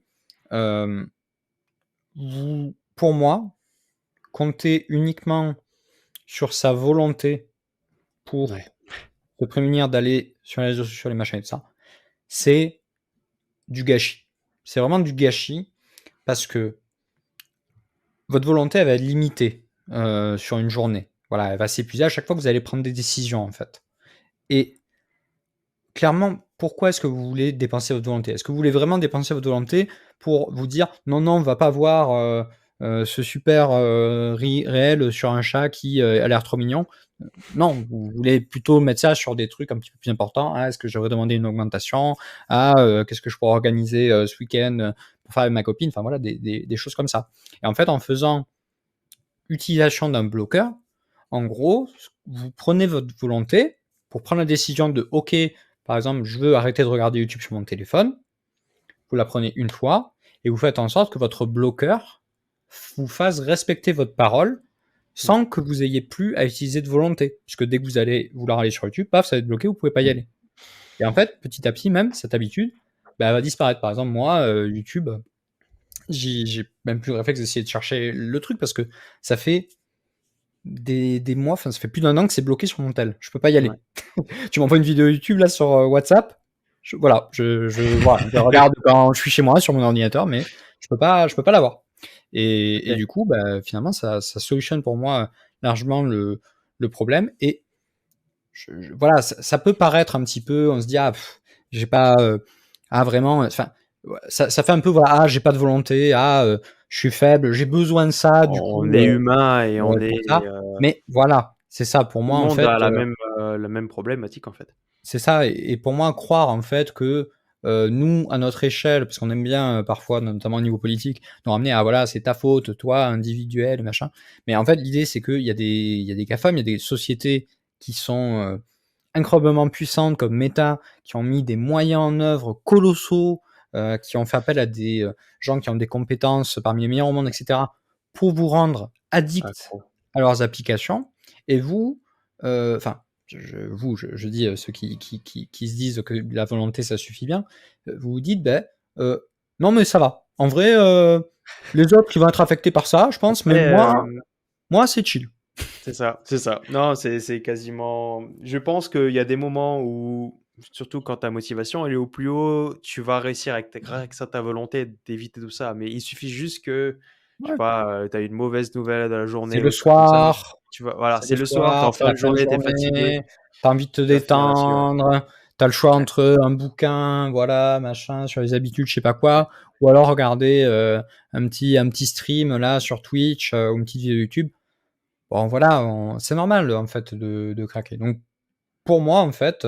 pour moi, compter uniquement sur sa volonté pour Ouais. se prémunir d'aller sur les réseaux sociaux, les machins et tout ça, c'est du gâchis. C'est vraiment du gâchis parce que votre volonté, elle va être limitée sur une journée. Voilà, elle va s'épuiser à chaque fois que vous allez prendre des décisions, en fait. Et clairement, pourquoi est-ce que vous voulez dépenser votre volonté? Est-ce que vous voulez vraiment dépenser votre volonté pour vous dire: «Non, non, on va pas voir, ce super, réel sur un chat qui, a l'air trop mignon». Non, vous voulez plutôt mettre ça sur des trucs un petit peu plus importants. Ah, est-ce que je devrais demander une augmentation? Ah, qu'est-ce que je pourrais organiser, ce week-end, pour faire avec ma copine? Enfin voilà, des choses comme ça. Et en fait, en faisant utilisation d'un bloqueur, en gros, vous prenez votre volonté pour prendre la décision de OK, par exemple, je veux arrêter de regarder YouTube sur mon téléphone. Vous la prenez une fois et vous faites en sorte que votre bloqueur vous fasse respecter votre parole Mmh. sans que vous ayez plus à utiliser de volonté. Puisque dès que vous allez vouloir aller sur YouTube, paf, ça va être bloqué, vous pouvez pas y aller. Et en fait, petit à petit, même cette habitude, bah, elle va disparaître. Par exemple, moi, YouTube, j'ai même plus le réflexe d'essayer de chercher le truc parce que ça fait des mois, enfin ça fait plus d'un an que c'est bloqué sur mon tel. Je peux pas y Ouais. aller. Tu m'envoies une vidéo YouTube là sur WhatsApp, voilà, voilà, je regarde quand je suis chez moi sur mon ordinateur, mais je peux pas l'avoir. Et OK. du coup, bah, finalement, ça solutionne pour moi largement le problème. Et voilà, ça peut paraître un petit peu, on se dit ah, j'ai pas, ah vraiment, enfin, ouais, ça fait un peu voilà, ah j'ai pas de volonté, ah je suis faible, j'ai besoin de ça, du On coup, est humain et on pour est, ça. Mais voilà, c'est ça pour tout le moi en monde fait. a la même problématique, en fait. C'est ça. Et pour moi, croire en fait que, nous, à notre échelle, parce qu'on aime bien, parfois, notamment au niveau politique, nous ramener à voilà, c'est ta faute, toi, individuel, machin. Mais en fait, l'idée, c'est qu'il y a des GAFAM, il y a des sociétés qui sont, incroyablement puissantes comme Meta, qui ont mis des moyens en œuvre colossaux, qui ont fait appel à des, gens qui ont des compétences parmi les meilleurs au monde et cetera, pour vous rendre addict Accro. à leurs applications. Et vous, enfin, je dis, ceux qui se disent que la volonté ça suffit bien, vous vous dites: «Beh, non mais ça va. En vrai, les autres ils vont être affectés par ça, je pense, mais Après, moi c'est chill». c'est ça, c'est ça. Non, c'est quasiment je pense qu'il y a des moments où, surtout quand ta motivation elle est au plus haut, tu vas réussir avec ta grâce à ta volonté d'éviter tout ça. Mais il suffit juste que, je sais Ouais. pas, tu as une mauvaise nouvelle de la C'est journée le ou des trucs comme ça, soir, tu vas voilà, c'est c'est le le soir, tu es soir, en c'est fin la de fin de journée, tu es fatigué, journée, tu as envie de te tu vas finir là-dessus, ouais. détendre, tu as le choix Ouais, entre un bouquin, voilà, machin, sur les habitudes, je sais pas quoi, ou alors regarder, un petit stream là sur Twitch, ou une petite vidéo YouTube. Bon voilà, on c'est normal en fait de craquer. Donc pour moi en fait,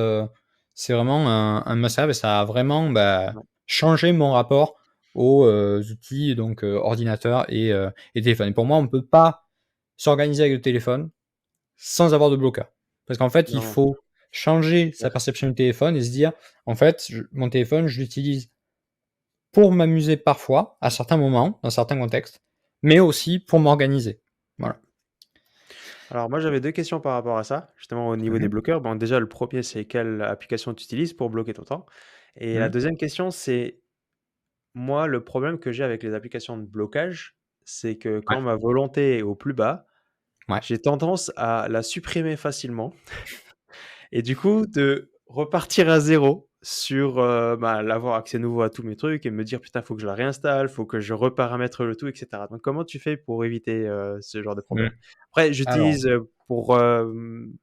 c'est vraiment un must have et ça a vraiment, bah, ouais. changé mon rapport aux, outils donc, ordinateur et téléphone. Et pour moi, on peut pas s'organiser avec le téléphone sans avoir de bloqueur. Parce qu'en fait, il Non, faut changer c'est sa clair. perception du téléphone et se dire: «En fait, mon téléphone, je l'utilise pour m'amuser parfois, à certains moments, dans certains contextes, mais aussi pour m'organiser». Ouais. Voilà. Alors moi, j'avais 2 questions par rapport à ça, justement au niveau Mmh des mh. bloqueurs. Bon, déjà, le premier c'est quelle application tu utilises pour bloquer ton temps? Et la Mmh. deuxième question, c'est moi, le problème que j'ai avec les applications de blocage, c'est que Ouais, quand ma volonté est au plus bas, ouais. j'ai tendance à la supprimer facilement et du coup de repartir à zéro sur, l'avoir accès nouveau à tous mes trucs et me dire: «Putain, faut que je la réinstalle, faut que je reparamètre le tout» et cetera. Donc comment tu fais pour éviter, ce genre de Mmh. problème? Après Alors, j'utilise, bon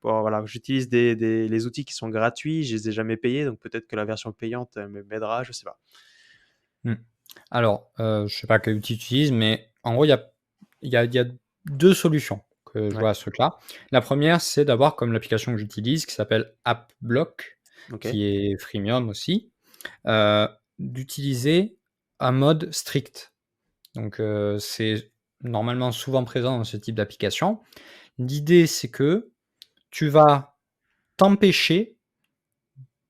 voilà, j'utilise des les outils qui sont gratuits, je les ai jamais payés, donc peut-être que la version payante, m'aidera, je sais pas. mmh. Alors, je sais pas quel outil tu utilises, mais en gros, il y a 2 solutions que je Ouais, vois à ce truc-là. La première, c'est d'avoir comme l'application que j'utilise qui s'appelle AppBlock, OK, qui est freemium aussi, d'utiliser un mode strict. Donc, c'est normalement souvent présent dans ce type d'application. L'idée, c'est que tu vas t'empêcher,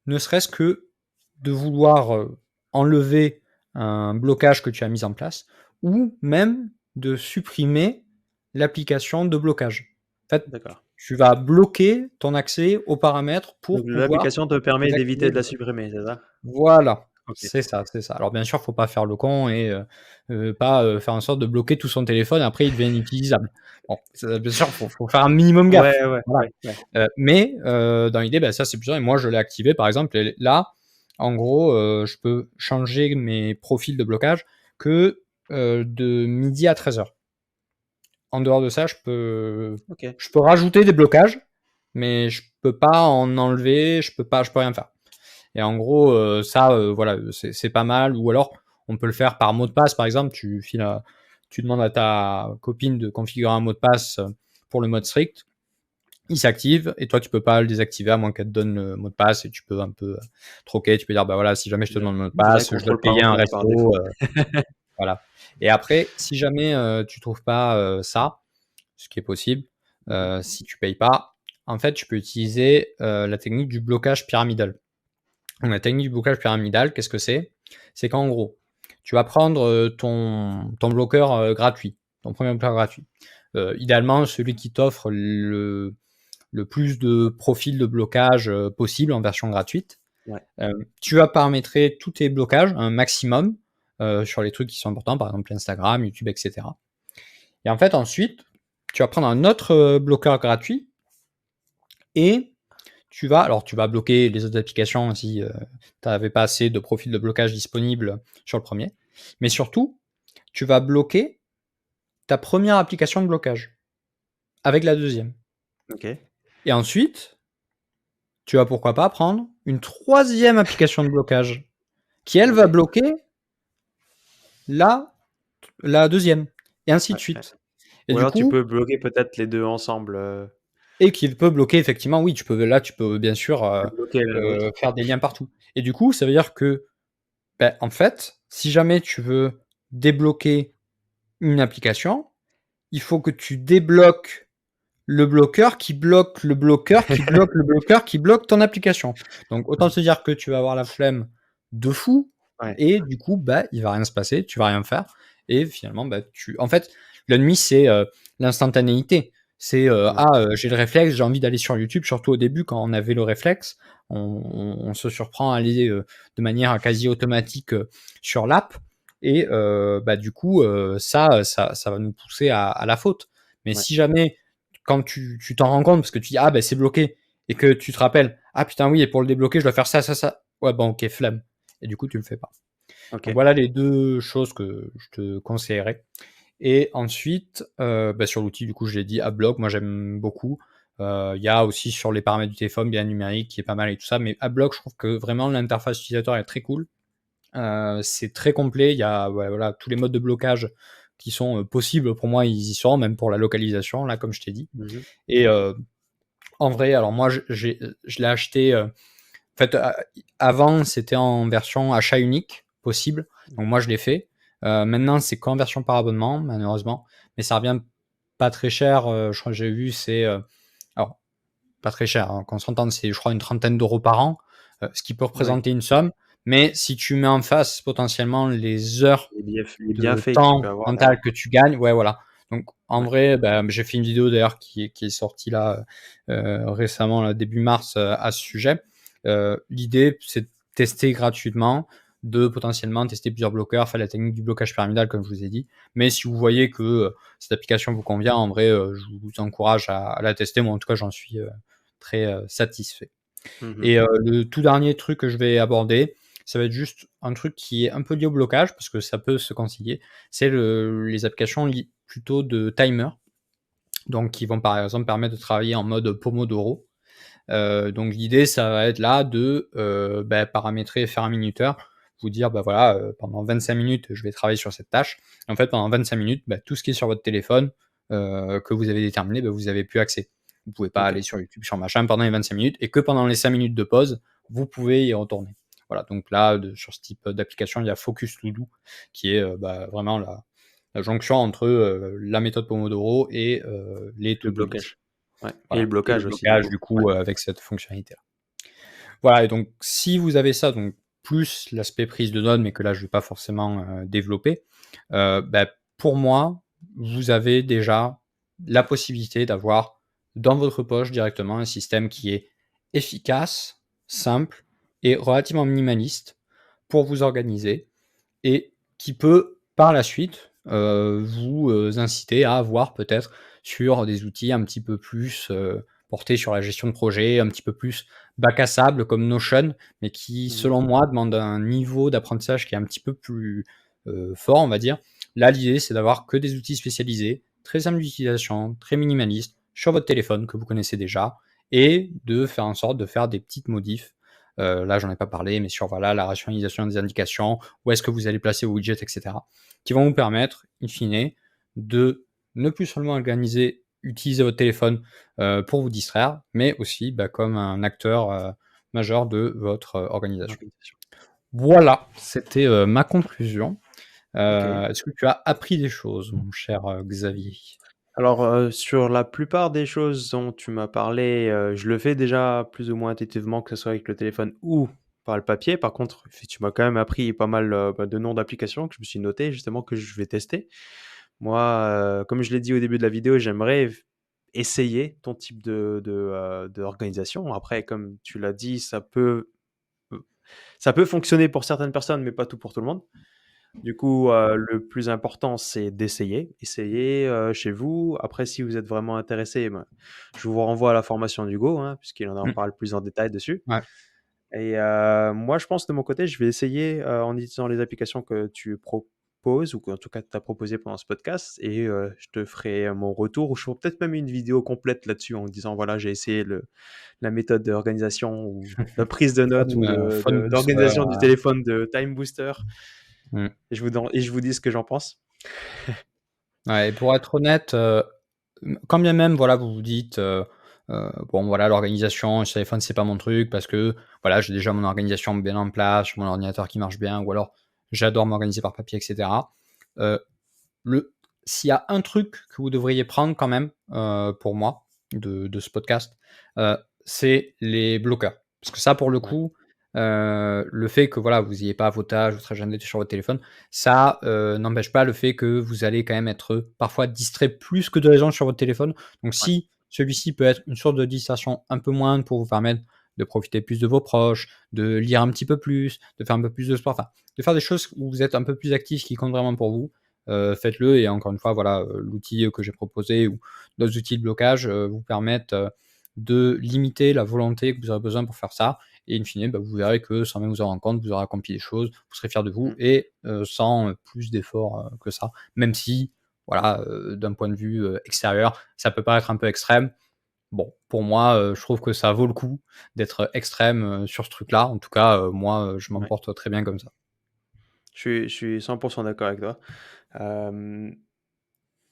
ne serait-ce que de vouloir, enlever un blocage que tu as mis en place ou même de supprimer l'application de blocage. En fait, d'accord. tu vas bloquer ton accès aux paramètres Donc pour pouvoir l'application te permet d'éviter désactiver de la le truc. supprimer, c'est ça? Voilà. OK. C'est ça, c'est ça. Alors bien sûr, faut pas faire le con et pas, faire en sorte de bloquer tout son téléphone, après il devient inutilisable. Bon, ça bien sûr, faut faire un minimum gaffe, Ouais, ouais, voilà. ouais, ouais. Mais dans l'idée, bah, ça c'est plus et moi je l'ai activé par exemple et là, en gros, je peux changer mes profils de blocage que, de midi à 13h. En dehors de ça, OK. je peux rajouter des blocages, mais je peux pas en enlever, je peux rien faire. Et en gros, ça, voilà, c'est pas mal. Ou alors, on peut le faire par mot de passe, par exemple. Tu demandes à ta copine de configurer un mot de passe pour le mode strict. Il s'active et toi, tu peux pas le désactiver à moins qu'elle te donne le mot de passe et tu peux un peu troquer. Tu peux dire, bah voilà, si jamais je te demande le mot de Virer passe, je dois te contrôle payer un parental par resto, défaut. voilà. Et après, si jamais tu trouves pas ça, ce qui est possible, Mmh. si tu payes pas, en fait, tu peux utiliser la technique du blocage pyramidal. Donc, la technique du blocage pyramidal, qu'est-ce que c'est? C'est qu'en gros, tu vas prendre ton bloqueur gratuit, ton premier bloqueur gratuit. Idéalement, celui qui t'offre le plus de profils de blocage possible en version gratuite. Ouais. Tu vas paramétrer tous tes blocages, un maximum, sur les trucs qui sont importants, par exemple Instagram, YouTube, etc. Et en fait, ensuite, tu vas prendre un autre bloqueur gratuit et tu vas bloquer les autres applications si tu n'avais pas assez de profils de blocage disponibles sur le premier. Mais surtout, tu vas bloquer ta première application de blocage avec la deuxième. OK. Et ensuite, tu vas pourquoi pas prendre une troisième application de blocage qui, elle, va OK. bloquer la, la deuxième. Et ainsi de Ouais, ouais. suite. Et Ou du alors tu coup, peux bloquer peut-être les 2 ensemble, et qui peut bloquer effectivement, oui, tu peux bien sûr bloquer l'un l'autre. faire des liens partout. Et du coup, ça veut dire que, ben, en fait, si jamais tu veux débloquer une application, il faut que tu débloques le bloqueur qui bloque le bloqueur qui bloque le bloqueur qui bloque ton application. Donc autant te dire que tu vas avoir la flemme de fou Ouais. et du coup, bah, il va rien se passer, tu vas rien faire et finalement, bah, en fait, l'ennemi c'est l'instantanéité. C'est Mmh. j'ai le réflexe, j'ai envie d'aller sur YouTube, surtout au début quand on avait le réflexe, on se surprend à aller de manière quasi automatique sur l'app et bah, du coup, ça va nous pousser à la faute. Mais Ouais. si jamais quand tu t'en rends compte parce que tu dis ah ben c'est bloqué et que tu te rappelles ah putain oui et pour le débloquer je dois faire ça ça ça ouais bon ok flemme et du coup tu le fais pas. Donc OK. voilà les deux choses que je te conseillerais. Et ensuite bah, sur l'outil du coup je l'ai dit Adblock moi j'aime beaucoup. Il y a aussi sur les paramètres du téléphone bien numérique qui est pas mal et tout ça mais Adblock je trouve que vraiment l'interface utilisateur est très cool. C'est très complet il y a ouais, voilà tous les modes de blocage qui sont possibles pour moi ils y sont même pour la localisation là comme je t'ai dit. Mmh. Et en vrai, alors moi, je l'ai acheté. En fait, avant, c'était en version achat unique possible. Donc moi, je l'ai fait. Maintenant, c'est qu'en version par abonnement, malheureusement. Mais ça revient pas très cher. Je crois que j'ai vu, c'est. Alors, pas très cher. Hein, qu'on s'entende, c'est, je crois, une trentaine d'euros par an. Ce qui peut Ouais. représenter une somme. Mais si tu mets en face potentiellement les heures Les de bienfaits que tu temps peux avoir derrière. mental que tu gagnes, ouais, voilà. Donc, en Ouais. vrai, ben, j'ai fait une vidéo d'ailleurs qui est sortie là récemment, là, début mars, à ce sujet. L'idée, c'est de tester gratuitement, de potentiellement tester plusieurs bloqueurs, faire la technique du blocage pyramidal, comme je vous ai dit. Mais si vous voyez que cette application vous convient, en vrai, je vous encourage à la tester. Moi, en tout cas, j'en suis très satisfait. Mmh. Et le tout dernier truc que je vais aborder, ça va être juste un truc qui est un peu lié au blocage, parce que ça peut se concilier. C'est les applications plutôt de timer, donc qui vont par exemple permettre de travailler en mode Pomodoro. Donc l'idée, ça va être là de bah, paramétrer, faire un minuteur, vous dire bah voilà, pendant 25 minutes, je vais travailler sur cette tâche. En fait, pendant 25 minutes, bah, tout ce qui est sur votre téléphone que vous avez déterminé, bah, vous avez plus accès. Vous pouvez pas OK. aller sur YouTube, sur machin pendant les 25 minutes, et que pendant les 5 minutes de pause, vous pouvez y retourner. Voilà, donc là, sur ce type d'application, il y a Focus To Do, qui est bah, vraiment la jonction entre la méthode Pomodoro et les Le to-do list. blocage. Ouais et le Voilà, et le blocage aussi du blocage coup. du Ouais. coup avec cette fonctionnalité-là. Voilà, et donc si vous avez ça, donc plus l'aspect prise de notes, mais que là je vais pas forcément développer, bah, pour moi, vous avez déjà la possibilité d'avoir dans votre poche directement un système qui est efficace, simple et relativement minimaliste pour vous organiser et qui peut par la suite vous inciter à avoir peut-être sur des outils un petit peu plus portés sur la gestion de projet, un petit peu plus bac à sable comme Notion, mais qui, Mmh. selon moi, demande un niveau d'apprentissage qui est un petit peu plus fort, on va dire. Là, l'idée, c'est d'avoir que des outils spécialisés, très simples d'utilisation, très minimalistes, sur votre téléphone que vous connaissez déjà, et de faire en sorte de faire des petites modifs. Là, j'en ai pas parlé, mais sur voilà, la rationalisation des indications, où est-ce que vous allez placer vos widgets, etc., qui vont vous permettre, in fine, de ne plus seulement utiliser votre téléphone pour vous distraire, mais aussi comme un acteur majeur de votre organisation. L'organisation. Voilà, c'était ma conclusion. OK. Est-ce que tu as appris des choses, mon cher Xavier? Alors, sur la plupart des choses dont tu m'as parlé, je le fais déjà plus ou moins intuitivement, que ce soit avec le téléphone ou par le papier. Par contre, tu m'as quand même appris pas mal, de noms d'applications que je me suis noté justement que je vais tester. Moi, comme je l'ai dit au début de la vidéo, j'aimerais essayer ton type d'organisation. Après, comme tu l'as dit, ça peut fonctionner pour certaines personnes, mais pas tout pour tout le monde. Du coup, le plus important, c'est d'essayer. Essayez, chez vous. Après, si vous êtes vraiment intéressé, ben, je vous renvoie à la formation d'Hugo, hein, puisqu'il en Mmh, parle plus en détail dessus. ouais. Et moi, je pense de mon côté, je vais essayer, en utilisant les applications que tu proposes ou qu'en tout cas tu as proposées pendant ce podcast et je te ferai mon retour ou je ferai peut-être même une vidéo complète là-dessus en disant: «Voilà, j'ai essayé la méthode d'organisation ou de prise de notes ou Phone booster, d'organisation du téléphone de Time Booster» mmh. et je vous dis ce que j'en pense. Ouais, et pour être honnête, quand bien même, voilà, vous vous dites, «Bon, voilà, l'organisation sur téléphone, c'est pas mon truc parce que, voilà, j'ai déjà mon organisation bien en place, j'ai mon ordinateur qui marche bien» ou alors «J'adore m'organiser par papier» et cetera. Heu, le S'il y a un truc que vous devriez prendre quand même, pour moi, de ce podcast, c'est les bloqueurs. Parce que ça, pour le Ouais, coup, le fait que, voilà, vous ayez pas vos tâches, votre agenda sur votre téléphone, ça, n'empêche pas le fait que vous allez quand même être parfois distrait plus que de raison sur votre téléphone. Donc ouais. si celui-ci peut être une source de distraction un peu moindre pour vous permettre de profiter plus de vos proches, de lire un petit peu plus, de faire un peu plus de sport, enfin, de faire des choses où vous êtes un peu plus actif, qui comptent vraiment pour vous, faites-le. Et encore une fois, voilà, l'outil que j'ai proposé ou d'autres outils de blocage vous permettent de limiter la volonté que vous aurez besoin pour faire ça. Et in fine, vous verrez que sans même vous en rendre compte, vous aurez accompli des choses, vous serez fier de vous Mmh. et sans plus d'efforts que ça. Même si, voilà, d'un point de vue extérieur, ça peut paraître un peu extrême. Bon, pour moi, je trouve que ça vaut le coup d'être extrême sur ce truc-là. En tout cas, moi, je m'en Ouais. porte très bien comme ça. Je suis 100 d'accord avec toi. Hem,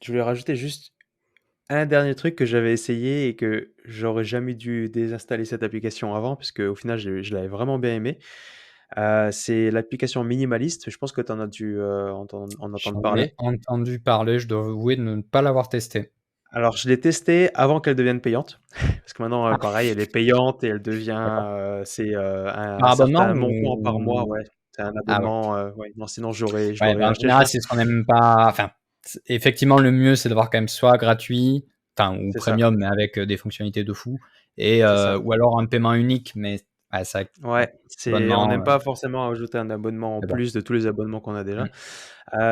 je voulais rajouter juste un dernier truc que j'avais essayé et que j'aurais jamais dû désinstaller cette application avant, puisque au final, je l'avais vraiment bien aimé. C'est l'application Minimalist. Je pense que tu en as dû, en entendre J'en ai parler. entendu parler, je dois avouer de ne pas l'avoir testé. Alors, je l'ai testée avant qu'elle devienne payante, parce que maintenant, Ah, pareil, elle est payante et elle devient, d'accord. c'est, un Par abonnement certain montant par mois, ou? ouais. C'est un Ah ouais. abonnement, ouais, non, sinon je Ouais, l'aurais en acheté, je général, pense. c'est ce qu'on n'aime pas, enfin, effectivement, le mieux, c'est d'avoir quand même soit gratuit, enfin, ou C'est ça, premium, mais avec des fonctionnalités de fou, et c'est ça. ou alors un paiement unique, mais ouais, c'est vrai que bon, Ouais, on abonnement, n'aime pas forcément ajouter un abonnement en mais bon. plus de tous les abonnements qu'on a déjà. Mmh.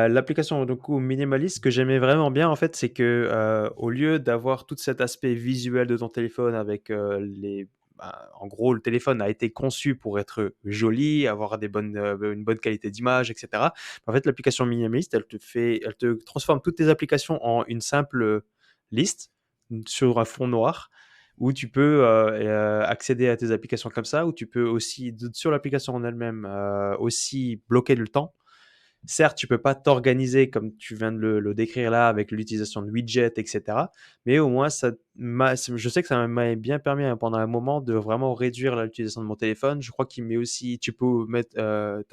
L'application du coup Minimalist, ce que j'aimais vraiment bien en fait, c'est que, au lieu d'avoir tout cet aspect visuel de ton téléphone avec, en gros, le téléphone a été conçu pour être joli, avoir une bonne qualité d'image et cetera. En fait, l'application Minimalist, elle te transforme toutes tes applications en une simple, liste, sur un fond noir où tu peux, accéder à tes applications comme ça, où tu peux aussi sur l'application en elle-même, aussi bloquer le temps. Certes, tu peux pas t'organiser comme tu viens de le décrire là avec l'utilisation de widgets et cetera, mais au moins je sais que ça m'a bien permis, hein, pendant un moment de vraiment réduire l'utilisation de mon téléphone. Je crois qu'il met aussi tu peux mettre, tu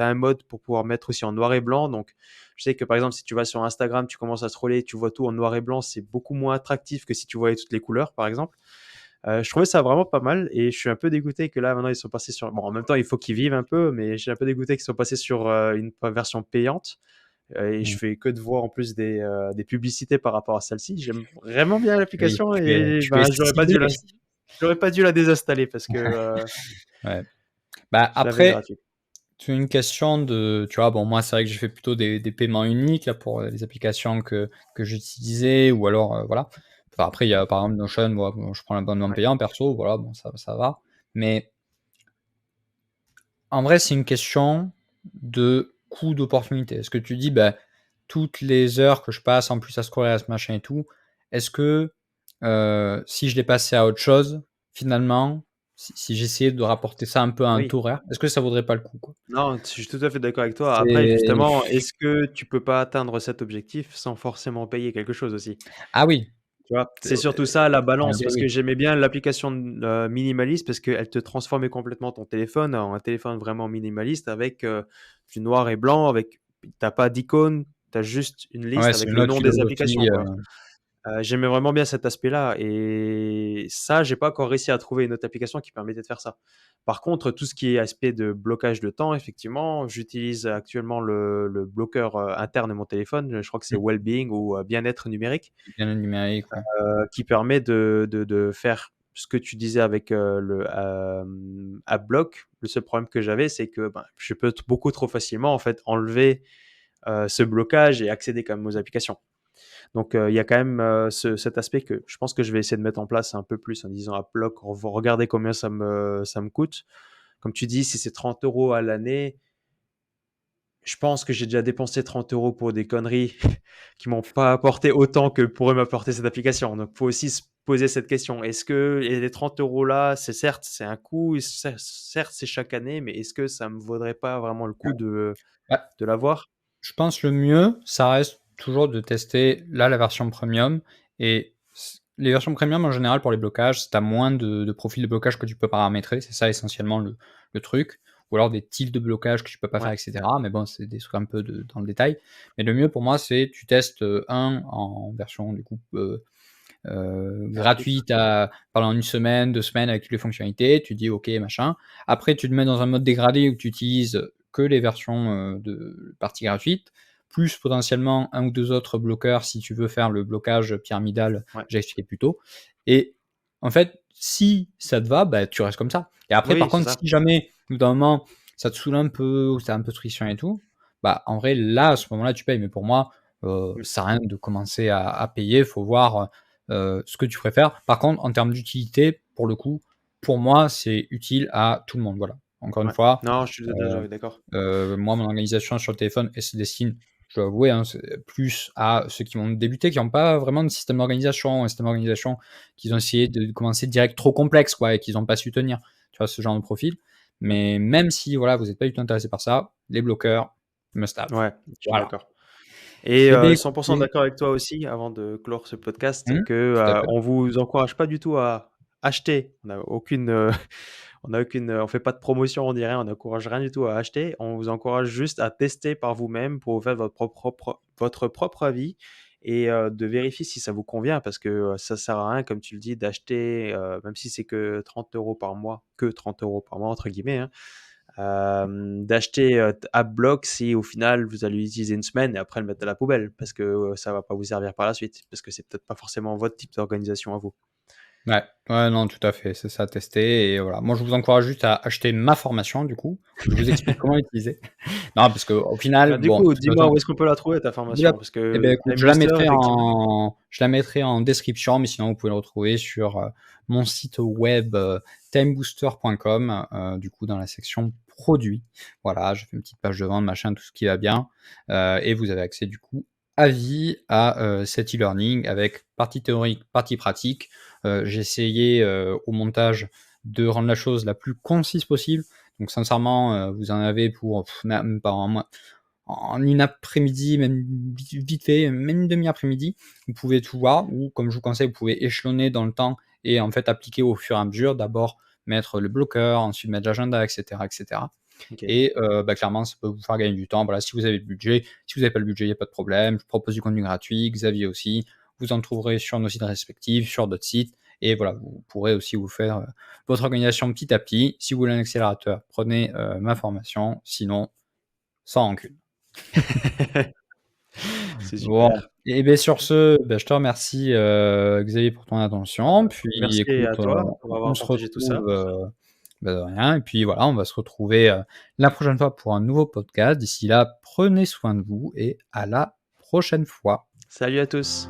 as un mode pour pouvoir mettre aussi en noir et blanc, donc je sais que, par exemple, si tu vas sur Instagram, tu commences à scroller, tu vois tout en noir et blanc, c'est beaucoup moins attractif que si tu voyais toutes les couleurs, par exemple. Je trouvais ça vraiment pas mal et je suis un peu dégoûté que là, maintenant, ils sont passés sur bon, en même temps, il faut qu'ils vivent un peu, mais je suis un peu dégoûté qu'ils soient passés sur, une version payante, et je Mmh. fais que de voir en plus des publicités par rapport à celle-ci. J'aime vraiment bien Oui, l'application et tu es ben, ciblé aussi. j'aurais pas dû la désinstaller parce que, Ouais. je l'avais Après, gratuite. C'est une question de, tu vois, bon, moi, c'est vrai que j'ai fait plutôt des paiements uniques là pour les applications que j'utilisais, ou alors, voilà. Enfin, après, il y a par exemple Notion, moi, bon, je prends l'abonnement Ouais. payant perso, voilà, bon, ça va. Mais en vrai, c'est une question de coût d'opportunité. Est-ce que tu dis, ben, toutes les heures que je passe en plus à scroller à ce machin et tout, est-ce que si je les passais à autre chose, finalement, si j'essayais de rapporter ça un peu à un Oui. taux horaire, est-ce que ça vaudrait pas le coup, quoi? Non, je suis tout à fait d'accord avec toi. Après, C'est justement, est-ce que tu peux pas atteindre cet objectif sans forcément payer quelque chose aussi? Ah oui, Tu vois? heu, C'est surtout ça la en balance, vrai, parce que oui. j'aimais bien l'application, minimaliste parce qu'elle te transformait complètement ton téléphone en un téléphone vraiment minimaliste avec, du noir et blanc, avec tu as pas d'icônes, tu as juste une Ouais, liste c'est avec une le autre nom des applications, philosophie, quoi. J'aimais vraiment bien cet aspect-là et ça, j'ai pas encore réussi à trouver une autre application qui permettait de faire ça. Par contre, tout ce qui est aspect de blocage de temps, effectivement, j'utilise actuellement le bloqueur, interne de mon téléphone, je crois que c'est mmh, Wellbeing ou, bien-être numérique, bien le numérique, ouais. qui permet de faire ce que tu disais avec, le, AdBlock. Le seul problème que j'avais, c'est que, ben, je peux beaucoup trop facilement, en fait, enlever, ce blocage et accéder quand même aux applications. Donc, il y a quand même cet aspect que je pense que je vais essayer de mettre en place un peu plus en disant à bloc, regardez combien ça me coûte. Comme tu dis, si c'est 30 € à l'année, je pense que j'ai déjà dépensé 30 € pour des conneries qui m'ont pas apporté autant que pourrait m'apporter cette application. Donc, faut aussi se poser cette question. Est-ce que et les 30 € là, c'est certes, c'est un coût, certes, c'est chaque année, mais est-ce que ça me vaudrait pas vraiment le coup Bah, de l'avoir? je pense le mieux, ça reste toujours de tester là la version premium, et les versions premium en général pour les blocages, tu as moins de profils de blocage que tu peux paramétrer, c'est ça essentiellement le truc, ou alors des types de blocage que tu peux pas faire, Ouais, et cetera. Mais bon, c'est des trucs un peu dans le détail. Mais le mieux pour moi, c'est tu testes, un en version du coup, gratuite. gratuite pendant une semaine, 2 semaines avec toutes les fonctionnalités, tu dis: «OK, machin». Après, tu te mets dans un mode dégradé où tu utilises que les versions, de partie gratuite, plus potentiellement un ou 2 autres bloqueurs si tu veux faire le blocage pyramidal, Ouais. j'ai expliqué plus tôt. Et en fait, si ça te va, bah, tu restes comme ça. Et après, par Oui, c'est contre, ça. si jamais, au bout d'un moment, ça te saoule un peu ou tu as un peu de friction et tout, bah, en vrai, là, à ce moment-là, tu payes. Mais pour moi, Mmh. ça sert à rien de commencer à payer. Il faut voir, ce que tu préfères. Par contre, en termes d'utilité, pour le coup, pour moi, c'est utile à tout le monde, voilà. Encore une Ouais. fois, Non, je suis heu déjà d'accord. moi, mon organisation sur le téléphone, elle se destine, je dois avouer, hein, c'est plus à ceux qui vont débuter, qui ont pas vraiment de système d'organisation, un système d'organisation qu'ils ont essayé de commencer direct trop complexe, quoi, et qu'ils ont pas su tenir. Tu vois, ce genre de profil. Mmh. Mais même si, voilà, vous êtes pas du tout intéressé par ça, les bloqueurs, must have. Ouais, je suis Voilà. d'accord. Et Eh beh, 100 écoutez, d'accord avec toi aussi, avant de clore ce podcast, mmh, que, tout à fait. on vous encourage pas du tout à acheter. On n'a aucune, on a aucune, on fait pas de promotion, on dit rien, on n'encourage rien du tout à acheter. On vous encourage juste à tester par vous-même pour vous faire votre propre avis et de vérifier si ça vous convient parce que, ça sert à rien, comme tu le dis, d'acheter, même si c'est que 30 € par mois, que 30 € par mois entre guillemets, hein, d'acheter, AdBlock si au final vous allez l'utiliser une semaine et après le mettre à la poubelle parce que, ça va pas vous servir par la suite, parce que c'est peut-être pas forcément votre type d'organisation à vous. Ouais, ouais, non, tout à fait, c'est ça, à tester. Et voilà. Moi, je vous encourage juste à acheter ma formation, du coup, où je vous explique comment l'utiliser. Non, parce qu'au final, Du bon, de coup, toute dis-moi façon, où est-ce qu'on peut la trouver ta vous la formation? Parce eh que beh, écoute, TimeBooster effectivement. je la mettrai en description, mais sinon vous pouvez le retrouver sur, mon site web, timebooster.com, du coup dans la section produits. Voilà, je fais une petite page de vente, machin, tout ce qui va bien, et vous avez accès du coup à vie à, cet e-learning avec partie théorique, partie pratique. J'ai essayé, au montage de rendre la chose la plus concise possible. Donc sincèrement, vous en avez pour même pas un mois, en une après-midi, même vite fait, même une demi-après-midi, vous pouvez tout voir. Ou comme je vous conseille, vous pouvez échelonner dans le temps et en fait appliquer au fur et à mesure. D'abord mettre le bloqueur, ensuite mettre l'agenda, et cetera, et cetera. OK. Et bah, clairement, ça peut vous faire gagner du temps. Voilà, si vous avez le budget. Si vous n'avez pas le budget, il y a pas de problème. Je propose du contenu gratuit, Xavier aussi. Vous en trouverez sur nos sites respectifs, sur d'autres sites. Et voilà, vous pourrez aussi vous faire, votre organisation petit à petit. Si vous voulez un accélérateur, prenez, ma formation. Sinon, sans rancune. C'est Bon, super. et beh, sur ce, bah, je te remercie, Xavier, pour ton attention. Puis Merci écoute, à toi pour on avoir se partagé tout ça. retrouve, Bah, de rien et puis voilà, on va se retrouver, la prochaine fois pour un nouveau podcast. D'ici là, prenez soin de vous et à la prochaine fois. Salut à tous.